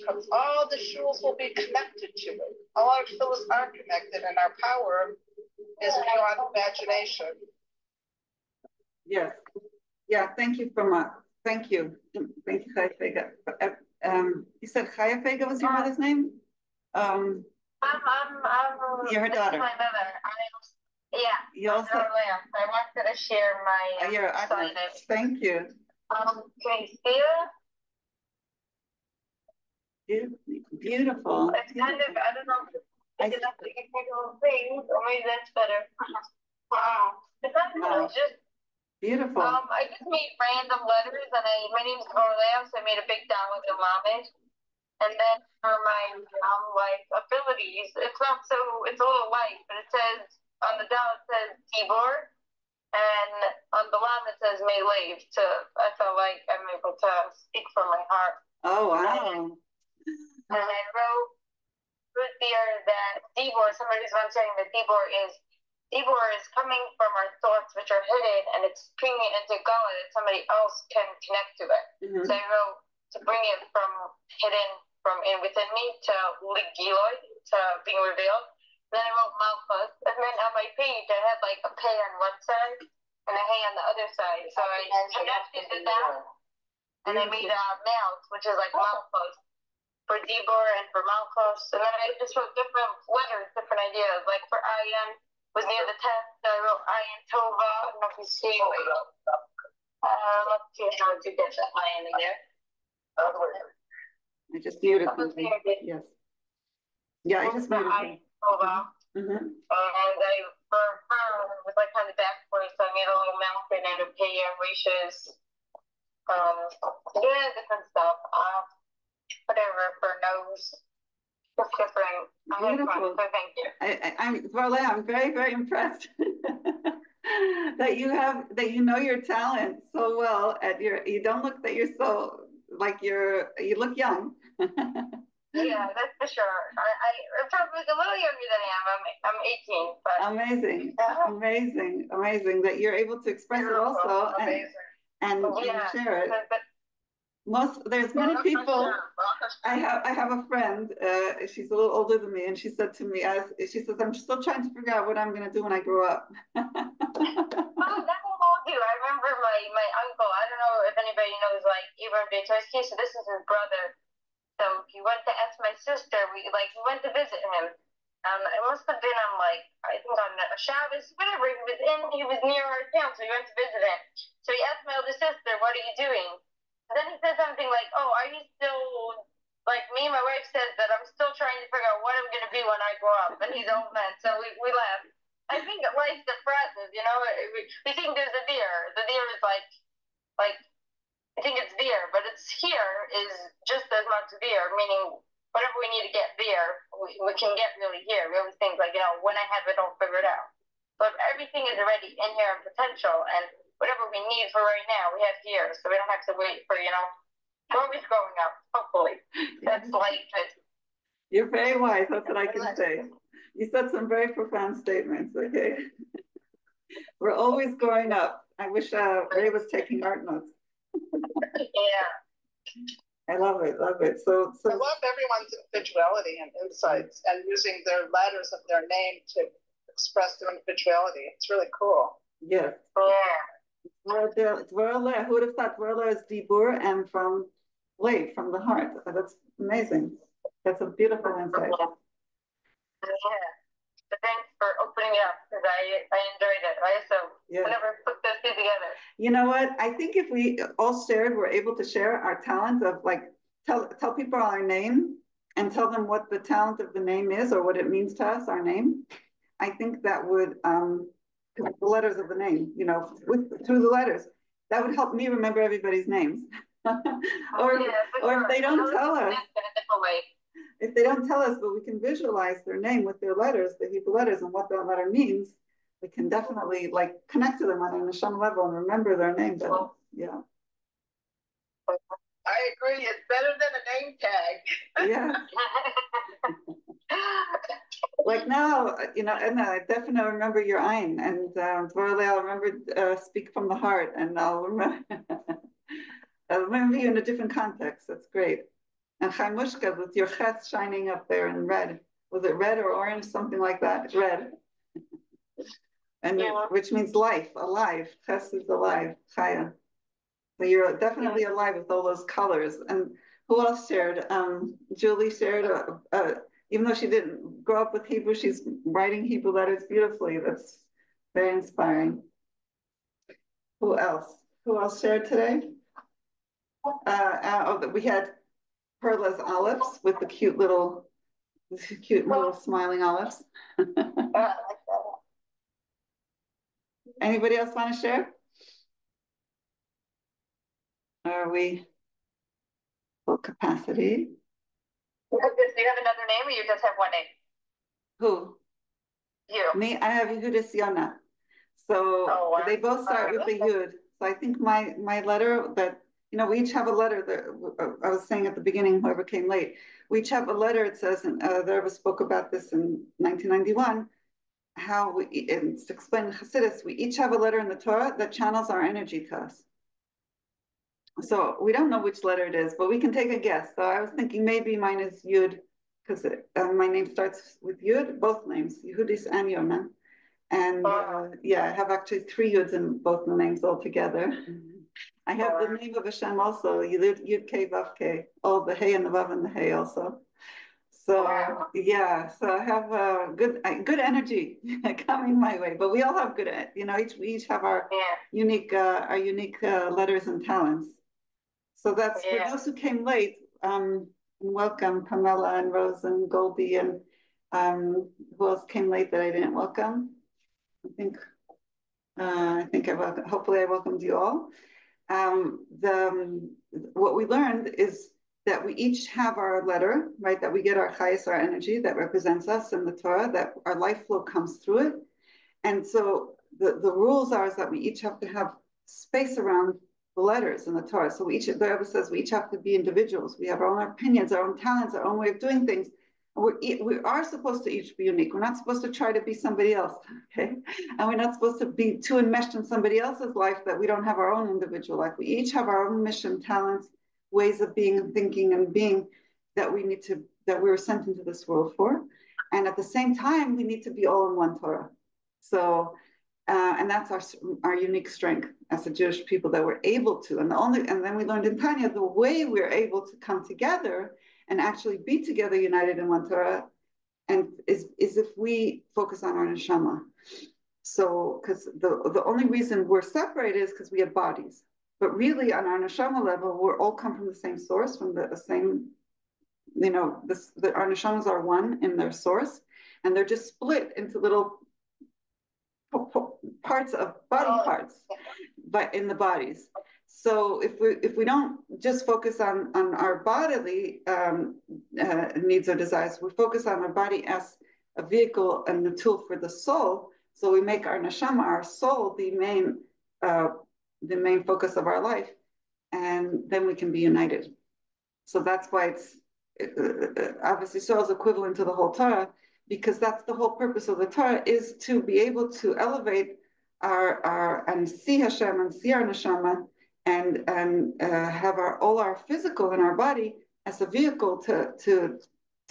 comes, all the shuls will be connected to it. All our tefillahs are connected, and our power is beyond imagination. Yes. Yeah. Thank you for much. Thank you. Thank you, Chayfega. You said Chayfega was your mother's name? I'm You're her daughter. my mother. Yeah. You also, I wanted to share my your thank you. Can you see it? Beautiful. It's kind of, I don't know, big enough to get little things, or maybe that's better. Wow. It's not Wow. just Beautiful. I just made random letters, and my name's Orleo, so I made a big down with a Mohammed. And then for my like abilities, it's not so, it's a little light, but it says on the down it says Tibor, and on the lam it says Melev. So I felt like I'm able to speak from my heart. Oh wow! And I wrote here that Tibor. Somebody's once saying that Tibor is coming from our thoughts which are hidden, and it's bringing it into God that somebody else can connect to it. Mm-hmm. So I wrote to bring it from hidden from within me to Ligiloi, to being revealed. Then I wrote Malchus, and then on my page I had like a P on one side and a Hey on the other side. So I connected it down, and I made a mouth, which is like Malchus for Dibor and for Malchus. And then I just wrote different letters, different ideas. Like for Ayan was near the test, so I wrote Ayan Tova. I don't know if you see. Let's see how to get that Ayan in there. I just muted something. Yes. Yeah, I just muted him. Mm-hmm. And I, for her, it was like kind of backwards, so I made a little mountain out of hay and wishes. Yeah, different stuff. Whatever, for nose. Just different. Beautiful. So thank you. I'm very, very impressed that you know your talent so well you don't look that you're so, like you look young. Yeah, that's for sure. I'm probably a little younger than I am. I'm 18, but Amazing that you're able to express it also and share it. There's many people. I have a friend. She's a little older than me, and she said to me, she says, "I'm still trying to figure out what I'm going to do when I grow up." Oh, that will hold you. I remember my uncle. I don't know if anybody knows like Ibram Betoski. So this is his brother. So he went to ask my sister. We went to visit him. It must have been on I think on a Shabbos, whatever. He was near our town, so we went to visit him. So he asked my older sister, "What are you doing?" And then he said something like, "Oh, are you still me and my wife said that I'm still trying to figure out what I'm going to be when I grow up." And he's old man, so we laughed. I think life depresses, we think there's a deer. The deer is like I think it's there, but it's here is just as much there, meaning whatever we need to get there, we can get really here. We always think when I have it, I'll figure it out. But everything is already in here in potential, and whatever we need for right now, we have here. So we don't have to wait for, we're always growing up, hopefully. That's life. You're very wise. That's what I can say. You said some very profound statements, okay? We're always growing up. I wish Ray was taking art notes. Yeah. I love it. So I love everyone's individuality and insights and using their letters of their name to express their individuality. It's really cool. Yes. Yeah. Who would have thought Dvorla is Dibur and from Lev, from the heart? That's amazing. That's a beautiful insight. Yeah. But thanks for opening it up because I enjoyed it. I never put those two together. You know what? I think if we all were able to share our talent of tell people our name and tell them what the talent of the name is or what it means to us, our name. I think that would the letters of the name, through the letters, that would help me remember everybody's names. or if they don't tell us. If they don't tell us, but we can visualize their name with their letters, the Hebrew letters, and what that letter means, we can definitely connect to them on an Hashem level and remember their name better. Yeah. I agree. It's better than a name tag. Yeah. Now, and I definitely remember your Ein, and I'll remember speak from the heart, and I'll remember you in a different context. That's great. And Chaimushka with your ches shining up there in red. Was it red or orange? Something like that. Red. And which means life, alive. Ches is alive. Chaya. So you're definitely alive with all those colors. And who else shared? Julie shared, even though she didn't grow up with Hebrew, she's writing Hebrew letters beautifully. Very inspiring. Who else? Who else shared today? We had Perla's olives with the cute little smiling olives. Anybody else want to share? Are we full capacity? Do you have another name, or you just have one name? Who? You. Me? I have Yehudit Wolffe. So wow. They both start with the Yud. So I think my letter that, we each have a letter that I was saying at the beginning, whoever came late, we each have a letter. It says, and the Rebbe spoke about this in 1991, how it's explained in Hasidus, we each have a letter in the Torah that channels our energy to us. So we don't know which letter it is, but we can take a guess. So I was thinking maybe mine is Yud, because my name starts with Yud, both names, Yehudis and Yona. And I have actually 3 Yuds in both the names altogether. I have the name of Hashem also, Yud K Vav K, all the Hey and the Vav and the Hey also. So so I have good energy coming my way. But we all have good, we each have our unique letters and talents. So that's for those who came late. Welcome Pamela and Rose and Goldie and who else came late that I didn't welcome? Hopefully I welcomed you all. What we learned is that we each have our letter, right? That we get our chayes, our energy that represents us in the Torah, that our life flow comes through it. And so the rules are is that we each have to have space around the letters in the Torah. So the Rebbe says we each have to be individuals. We have our own opinions, our own talents, our own way of doing things. We are supposed to each be unique. We're not supposed to try to be somebody else, okay? And we're not supposed to be too enmeshed in somebody else's life that we don't have our own individual life. We each have our own mission, talents, ways of being and thinking and being that we were sent into this world for. And at the same time, we need to be all in one Torah. So, and that's our unique strength as a Jewish people that we're able to. And then we learned in Tanya, the way we're able to come together and actually be together united in one Torah, and is if we focus on our neshama. So, because the only reason we're separated is because we have bodies. But really, on our neshama level, we're all come from the same source, from the same, our neshamas are one in their source, and they're just split into little parts of body parts, but in the bodies. So if we don't just focus on our bodily needs or desires, we focus on our body as a vehicle and the tool for the soul. So we make our neshama, our soul, the main focus of our life, and then we can be united. So that's why it's obviously soul is equivalent to the whole Torah, because that's the whole purpose of the Torah, is to be able to elevate our and see Hashem and see our neshama, and have all our physical in our body as a vehicle to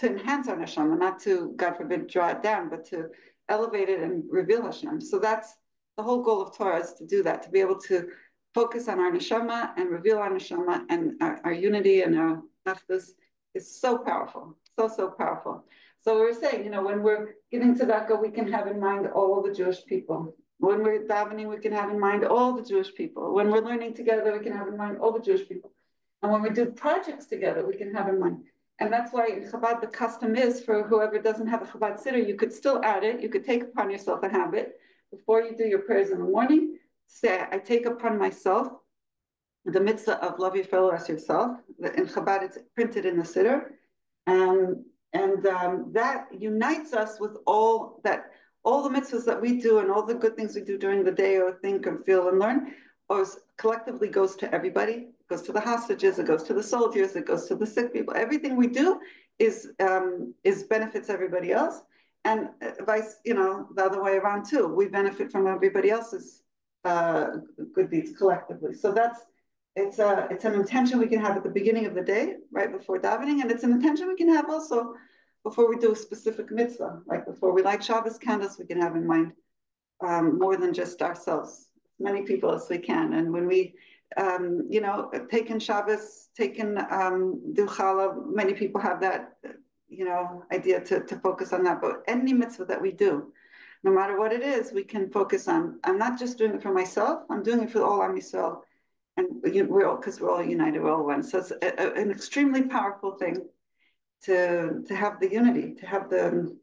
enhance our neshama, not to, God forbid, draw it down, but to elevate it and reveal Hashem. So that's the whole goal of Torah, is to do that, to be able to focus on our neshama and reveal our neshama, and our unity and our achdus is so powerful, so powerful. So we were saying, when we're giving tzedakah, we can have in mind all of the Jewish people. When we're davening, we can have in mind all the Jewish people. When we're learning together, we can have in mind all the Jewish people. And when we do projects together, we can have in mind. And that's why in Chabad, the custom is for whoever doesn't have a Chabad Siddur, you could still add it. You could take upon yourself a habit. Before you do your prayers in the morning, say, I take upon myself the mitzvah of love your fellow as yourself. In Chabad, it's printed in the Siddur. That unites us with all the mitzvahs that we do and all the good things we do during the day, or think and feel and learn, collectively goes to everybody. It goes to the hostages, it goes to the soldiers, it goes to the sick people. Everything we do is benefits everybody else, and vice, the other way around too. We benefit from everybody else's good deeds collectively. So it's an intention we can have at the beginning of the day, right before davening, and it's an intention we can have also before we do a specific mitzvah, like before we light Shabbos candles, we can have in mind more than just ourselves, as many people as we can. And when we, take in Shabbos, do challah, many people have that, idea to focus on that. But any mitzvah that we do, no matter what it is, we can focus on, I'm not just doing it for myself, I'm doing it for all Am Yisrael. And we're all, because we're all united, we're all one. So it's an extremely powerful thing to have the unity, to have the,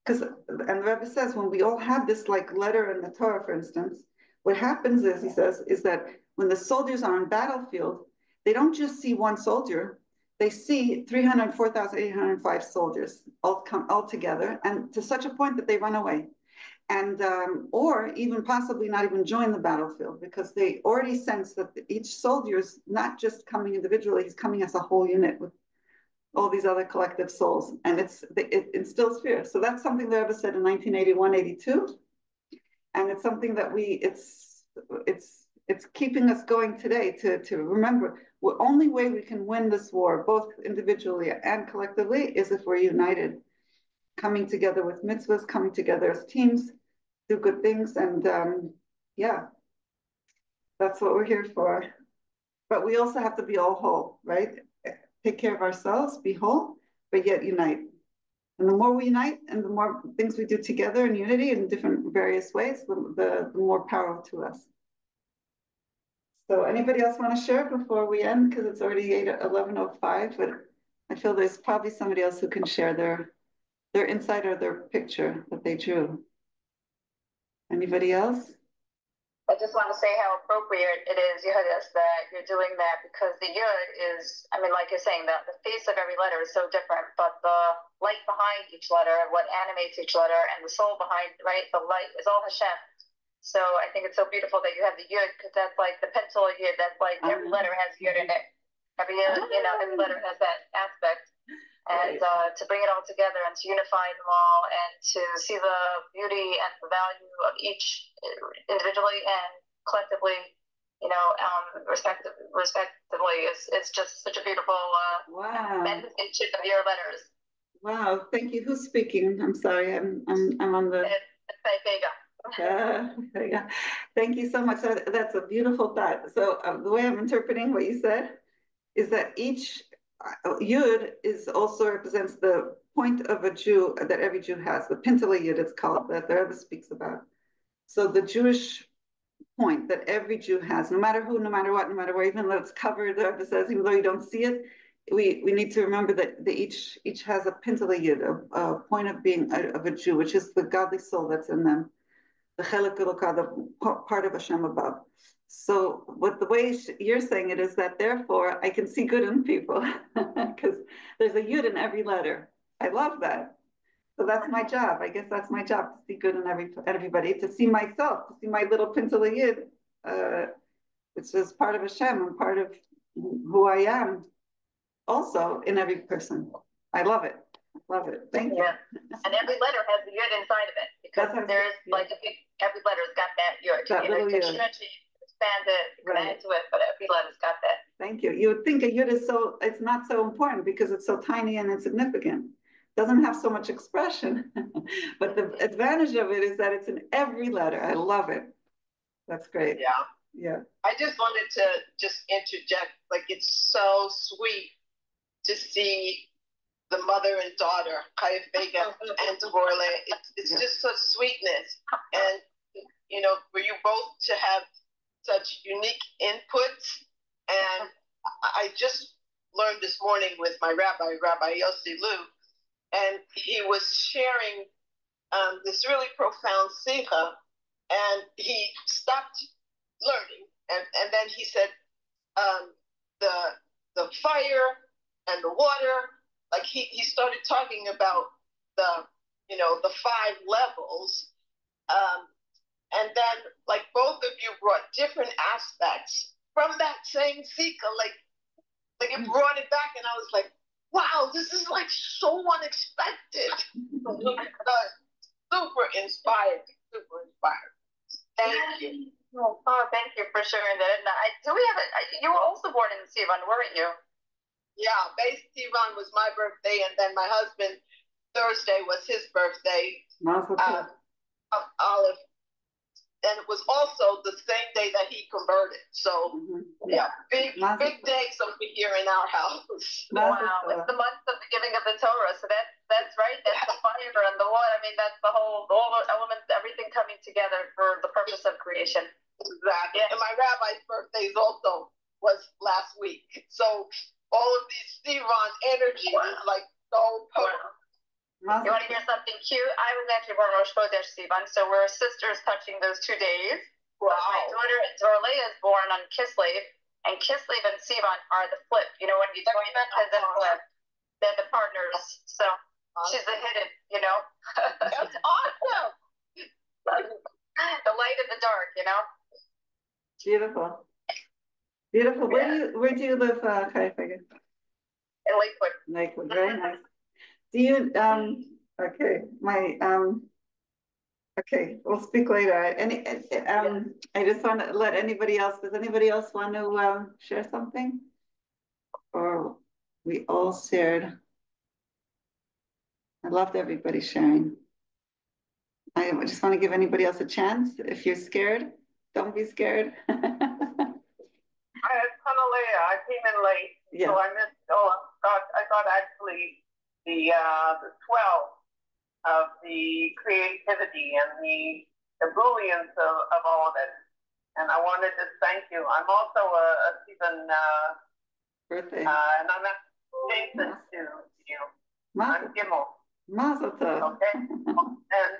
because, and the Rebbe says, when we all have this like letter in the Torah, for instance, what happens is, he says, is that when the soldiers are on battlefield, they don't just see one soldier, they see 304,805 soldiers all come all together, and to such a point that they run away. And or even possibly not even join the battlefield, because they already sense that each soldier is not just coming individually, he's coming as a whole unit with all these other collective souls, and it instills fear. So that's something that Rebbe said in 1981, 82, and it's something that it's keeping us going today to remember the only way we can win this war, both individually and collectively, is if we're united, coming together with mitzvahs, coming together as teams, do good things, and yeah, that's what we're here for. But we also have to be all whole, right? Take care of ourselves, be whole, but yet unite. And the more we unite and the more things we do together in unity in different various ways, the more power to us. So anybody else want to share before we end? Because it's already 11:05, but I feel there's probably somebody else who can share their insight or their picture that they drew. Anybody else? I just want to say how appropriate it is, Yehudit, that you're doing that, because the Yud is, I mean, like you're saying, the face of every letter is so different, but the light behind each letter, what animates each letter, and the soul behind, right, the light is all Hashem. So I think it's so beautiful that you have the Yud, because that's like the pencil Yud, that's like every letter has Yud in it. Every letter has that aspect. And to bring it all together and to unify them all and to see the beauty and the value of each individually and collectively, respectively is just such a beautiful manifestation of your letters. Wow, thank you. Who's speaking? I'm sorry, I'm on the. Yeah. Thank you so much. That's a beautiful thought. So the way I'm interpreting what you said is that each Yud is also represents the point of a Jew that every Jew has, the Pintele Yud it's called, that the Rebbe speaks about. So the Jewish point that every Jew has, no matter who, no matter what, no matter where, even though it's covered, the Rebbe says, even though you don't see it, we need to remember that each has a Pintele Yud, a point of being of a Jew, which is the godly soul that's in them, the Chelek Elokah, the part of Hashem above. So the way you're saying it is that therefore I can see good in people because there's a Yud in every letter. I love that. So that's my job. I guess that's my job, to see good in everybody, to see myself, to see my little Pintele Yud, which is part of Hashem and part of who I am also in every person. I love it. Love it. Thank you. And every letter has the Yud inside of it, because there's every letter's got that Yud. That little Yud. Expand it, you can add to it, but every letter's got that. Thank you. You would think a Yud is it's not so important because it's so tiny and insignificant. It doesn't have so much expression. But the advantage of it is that it's in every letter. I love it. That's great. Yeah. I just wanted to just interject, like, it's so sweet to see the mother and daughter, Chayef Bega and Devorle. It's just such sweetness. And, for you both to have such unique inputs. And I just learned this morning with my Rabbi Yossi Lu, and he was sharing this really profound sikha, and he stopped learning. And then he said, the fire and the water, like he started talking about the 5 levels. And then, like, both of you brought different aspects from that same Sika, like it brought it back, and I was like, wow, this is like so unexpected. Super inspired. Thank you. Oh, thank you for sharing that. And you were also born in Sivan, weren't you? Yeah, Bais Sivan was my birthday, and then my husband, Thursday was his birthday. Olive. And it was also the same day that he converted. So, yeah, big days over here in our house. Wow, it's the month of the giving of the Torah. So that's right. That's the fire and the water. I mean, that's all the elements, everything coming together for the purpose of creation. Exactly. Yeah. And my rabbi's birthday also was last week. So all of these Sivan energy is like so powerful. You want to hear something cute? I was actually born Rosh Chodesh Sivan, so we're sisters touching those 2 days. Wow. My daughter Zorlea is born on Kislev, and Kislev and Sivan are the flip. You know, when you join them and then flip, they're the partners. So she's the hidden, you know. That's awesome. The light and the dark, you know. Beautiful. Beautiful. Where do you live, Chaya? In Lakewood. Lakewood, very nice. Do you okay, okay, we'll speak later. I just want to let anybody else, does anybody else want to share something? Or we all shared? I loved everybody sharing. I just want to give anybody else a chance. If you're scared, don't be scared. I came in late, yeah. So I missed. I thought actually the 12 of the creativity and the brilliance of all of it. And I wanted to thank you. I'm also a Stephen birthday, and I'm not adjacent to you. I'm Gimel. Mazel tov. Okay. And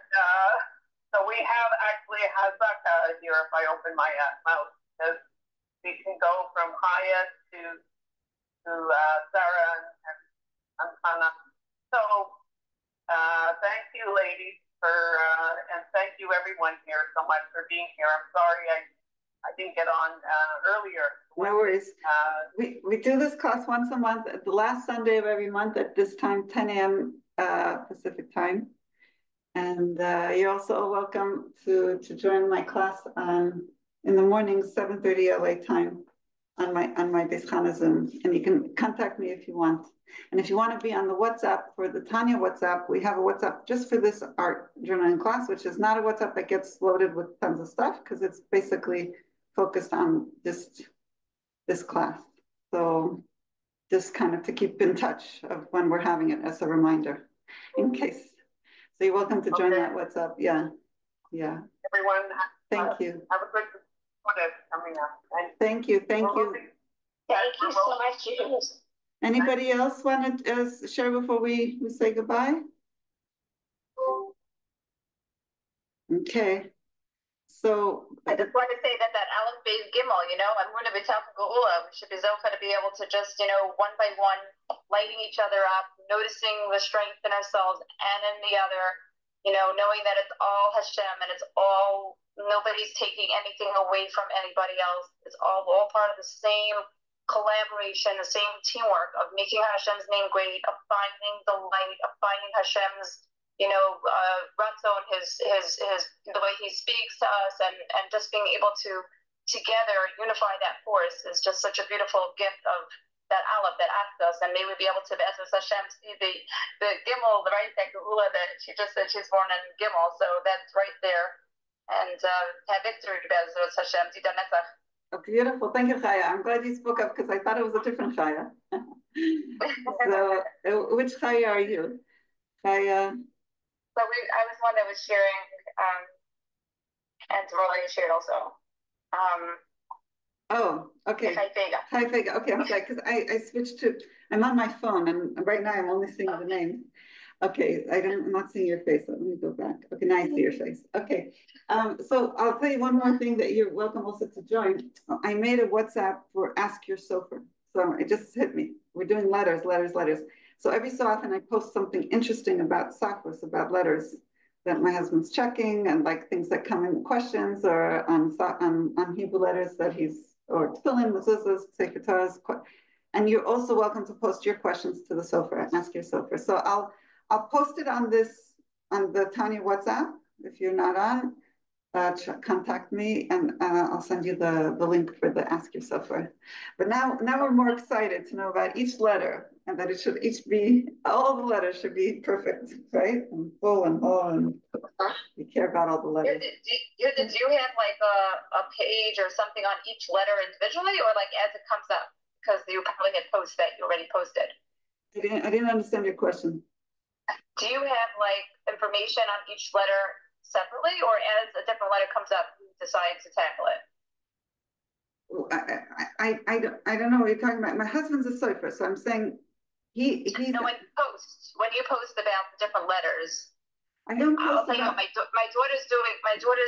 so we have actually Hazaka here if I open my mouth, because we can go from Chaya to Sarah and Chana. So thank you, ladies, and thank you everyone here so much for being here. I'm sorry I didn't get on earlier. No worries. We do this class once a month, at the last Sunday of every month at this time, 10 a.m. Pacific time. And you're also welcome to join my class in the morning, 7:30 LA time on my Bais Chana Zoom. And you can contact me if you want. And if you want to be on the WhatsApp for the Tanya WhatsApp, we have a WhatsApp just for this art journaling class, which is not a WhatsApp that gets loaded with tons of stuff, because it's basically focused on this class. So just kind of to keep in touch of when we're having it as a reminder, in case. So you're welcome to join that WhatsApp. Yeah. Everyone, thank you. Have a good one coming up. Thank you. Thank you. Thank you so much. Anybody else want to share before we say goodbye? Okay. So I just want to say that Aleph Beis Gimel, you know, I'm going to be talking Geula. We should be Zofa to be able to just, you know, one by one, lighting each other up, noticing the strength in ourselves and in the other, you know, knowing that it's all Hashem and it's all, nobody's taking anything away from anybody else. It's all part of the same collaboration, the same teamwork of making Hashem's name great, of finding the light, of finding Hashem's, you know, Ratzon, his the way he speaks to us, and just being able to together unify that force is just such a beautiful gift of that Aleph that asked us, and may we be able to, as Hashem, see the Gimel, right, that Geula that she just said she's born in Gimel, so that's right there, and have victory, as Hashem, Zida Netzach. Oh, beautiful. Thank you, Chaya. I'm glad you spoke up because I thought it was a different Chaya. So, which Chaya are you? Chaya? So I was one that was sharing, and Roland shared also. Oh, okay. Hi, Vega. Hi, Vega. Okay, I'm sorry, because I switched to, I'm on my phone, and right now I'm only seeing the names. Okay, I'm not seeing your face, so let me go back. Okay, now I see your face. Okay, so I'll tell you one more thing that you're welcome also to join. I made a WhatsApp for Ask Your Sofer. So it just hit me. We're doing letters. So every so often I post something interesting about Safos, about letters that my husband's checking, and like things that come in questions, or on Hebrew letters that he's, or tefillin, mezuzahs, sefer Torahs. And you're also welcome to post your questions to the Sofer, Ask Your Sofer. So I'll post it on the Tanya WhatsApp. If you're not on, contact me, and I'll send you the link for the Ask Your Sofer. But now we're more excited to know about each letter, and that it should each be, all the letters should be perfect, right? And full and whole, and we care about all the letters. Did you have like a page or something on each letter individually, or like as it comes up? Because you probably had posts that you already posted. I didn't understand your question. Do you have like information on each letter separately, or as a different letter comes up, you decide to tackle it? I don't know what you're talking about. My husband's a cipher, so I'm saying he's. No, when you post about the different letters. I don't I'll post tell you about. what, my daughter's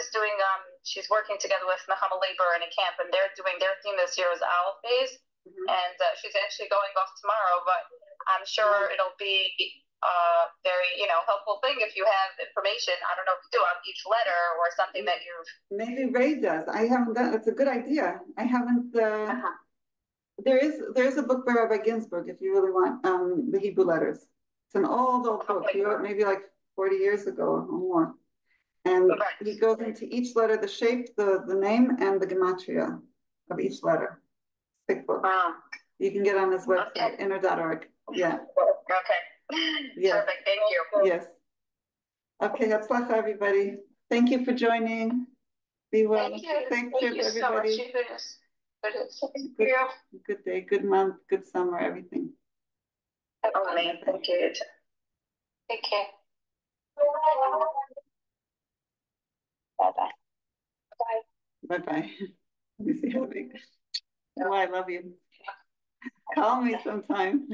doing she's working together with Nahama Labor in a camp, and their theme this year is Owl Phase, and she's actually going off tomorrow, but I'm sure it'll be very helpful thing if you have information. I don't know if you do on each letter or something that you've. Maybe Ray does. I haven't done. It's a good idea. I haven't. There is a book by Rabbi Ginsburg if you really want the Hebrew letters. It's an old book. He wrote maybe like 40 years ago or more. And he goes into each letter, the shape, the name, and the gematria of each letter. Thick book. You can get on his website, inner.org. Yeah. Okay. Yes. Perfect. Thank you. Yes. Okay, Hatzlacha, everybody. Thank you for joining. Be well. Thank you. Thank you everybody. so much. Good day, good month, good summer, everything. Okay. Thank you. Take care. Bye-bye. Bye-bye. Let me see how big. Oh, I love you. Call me sometime.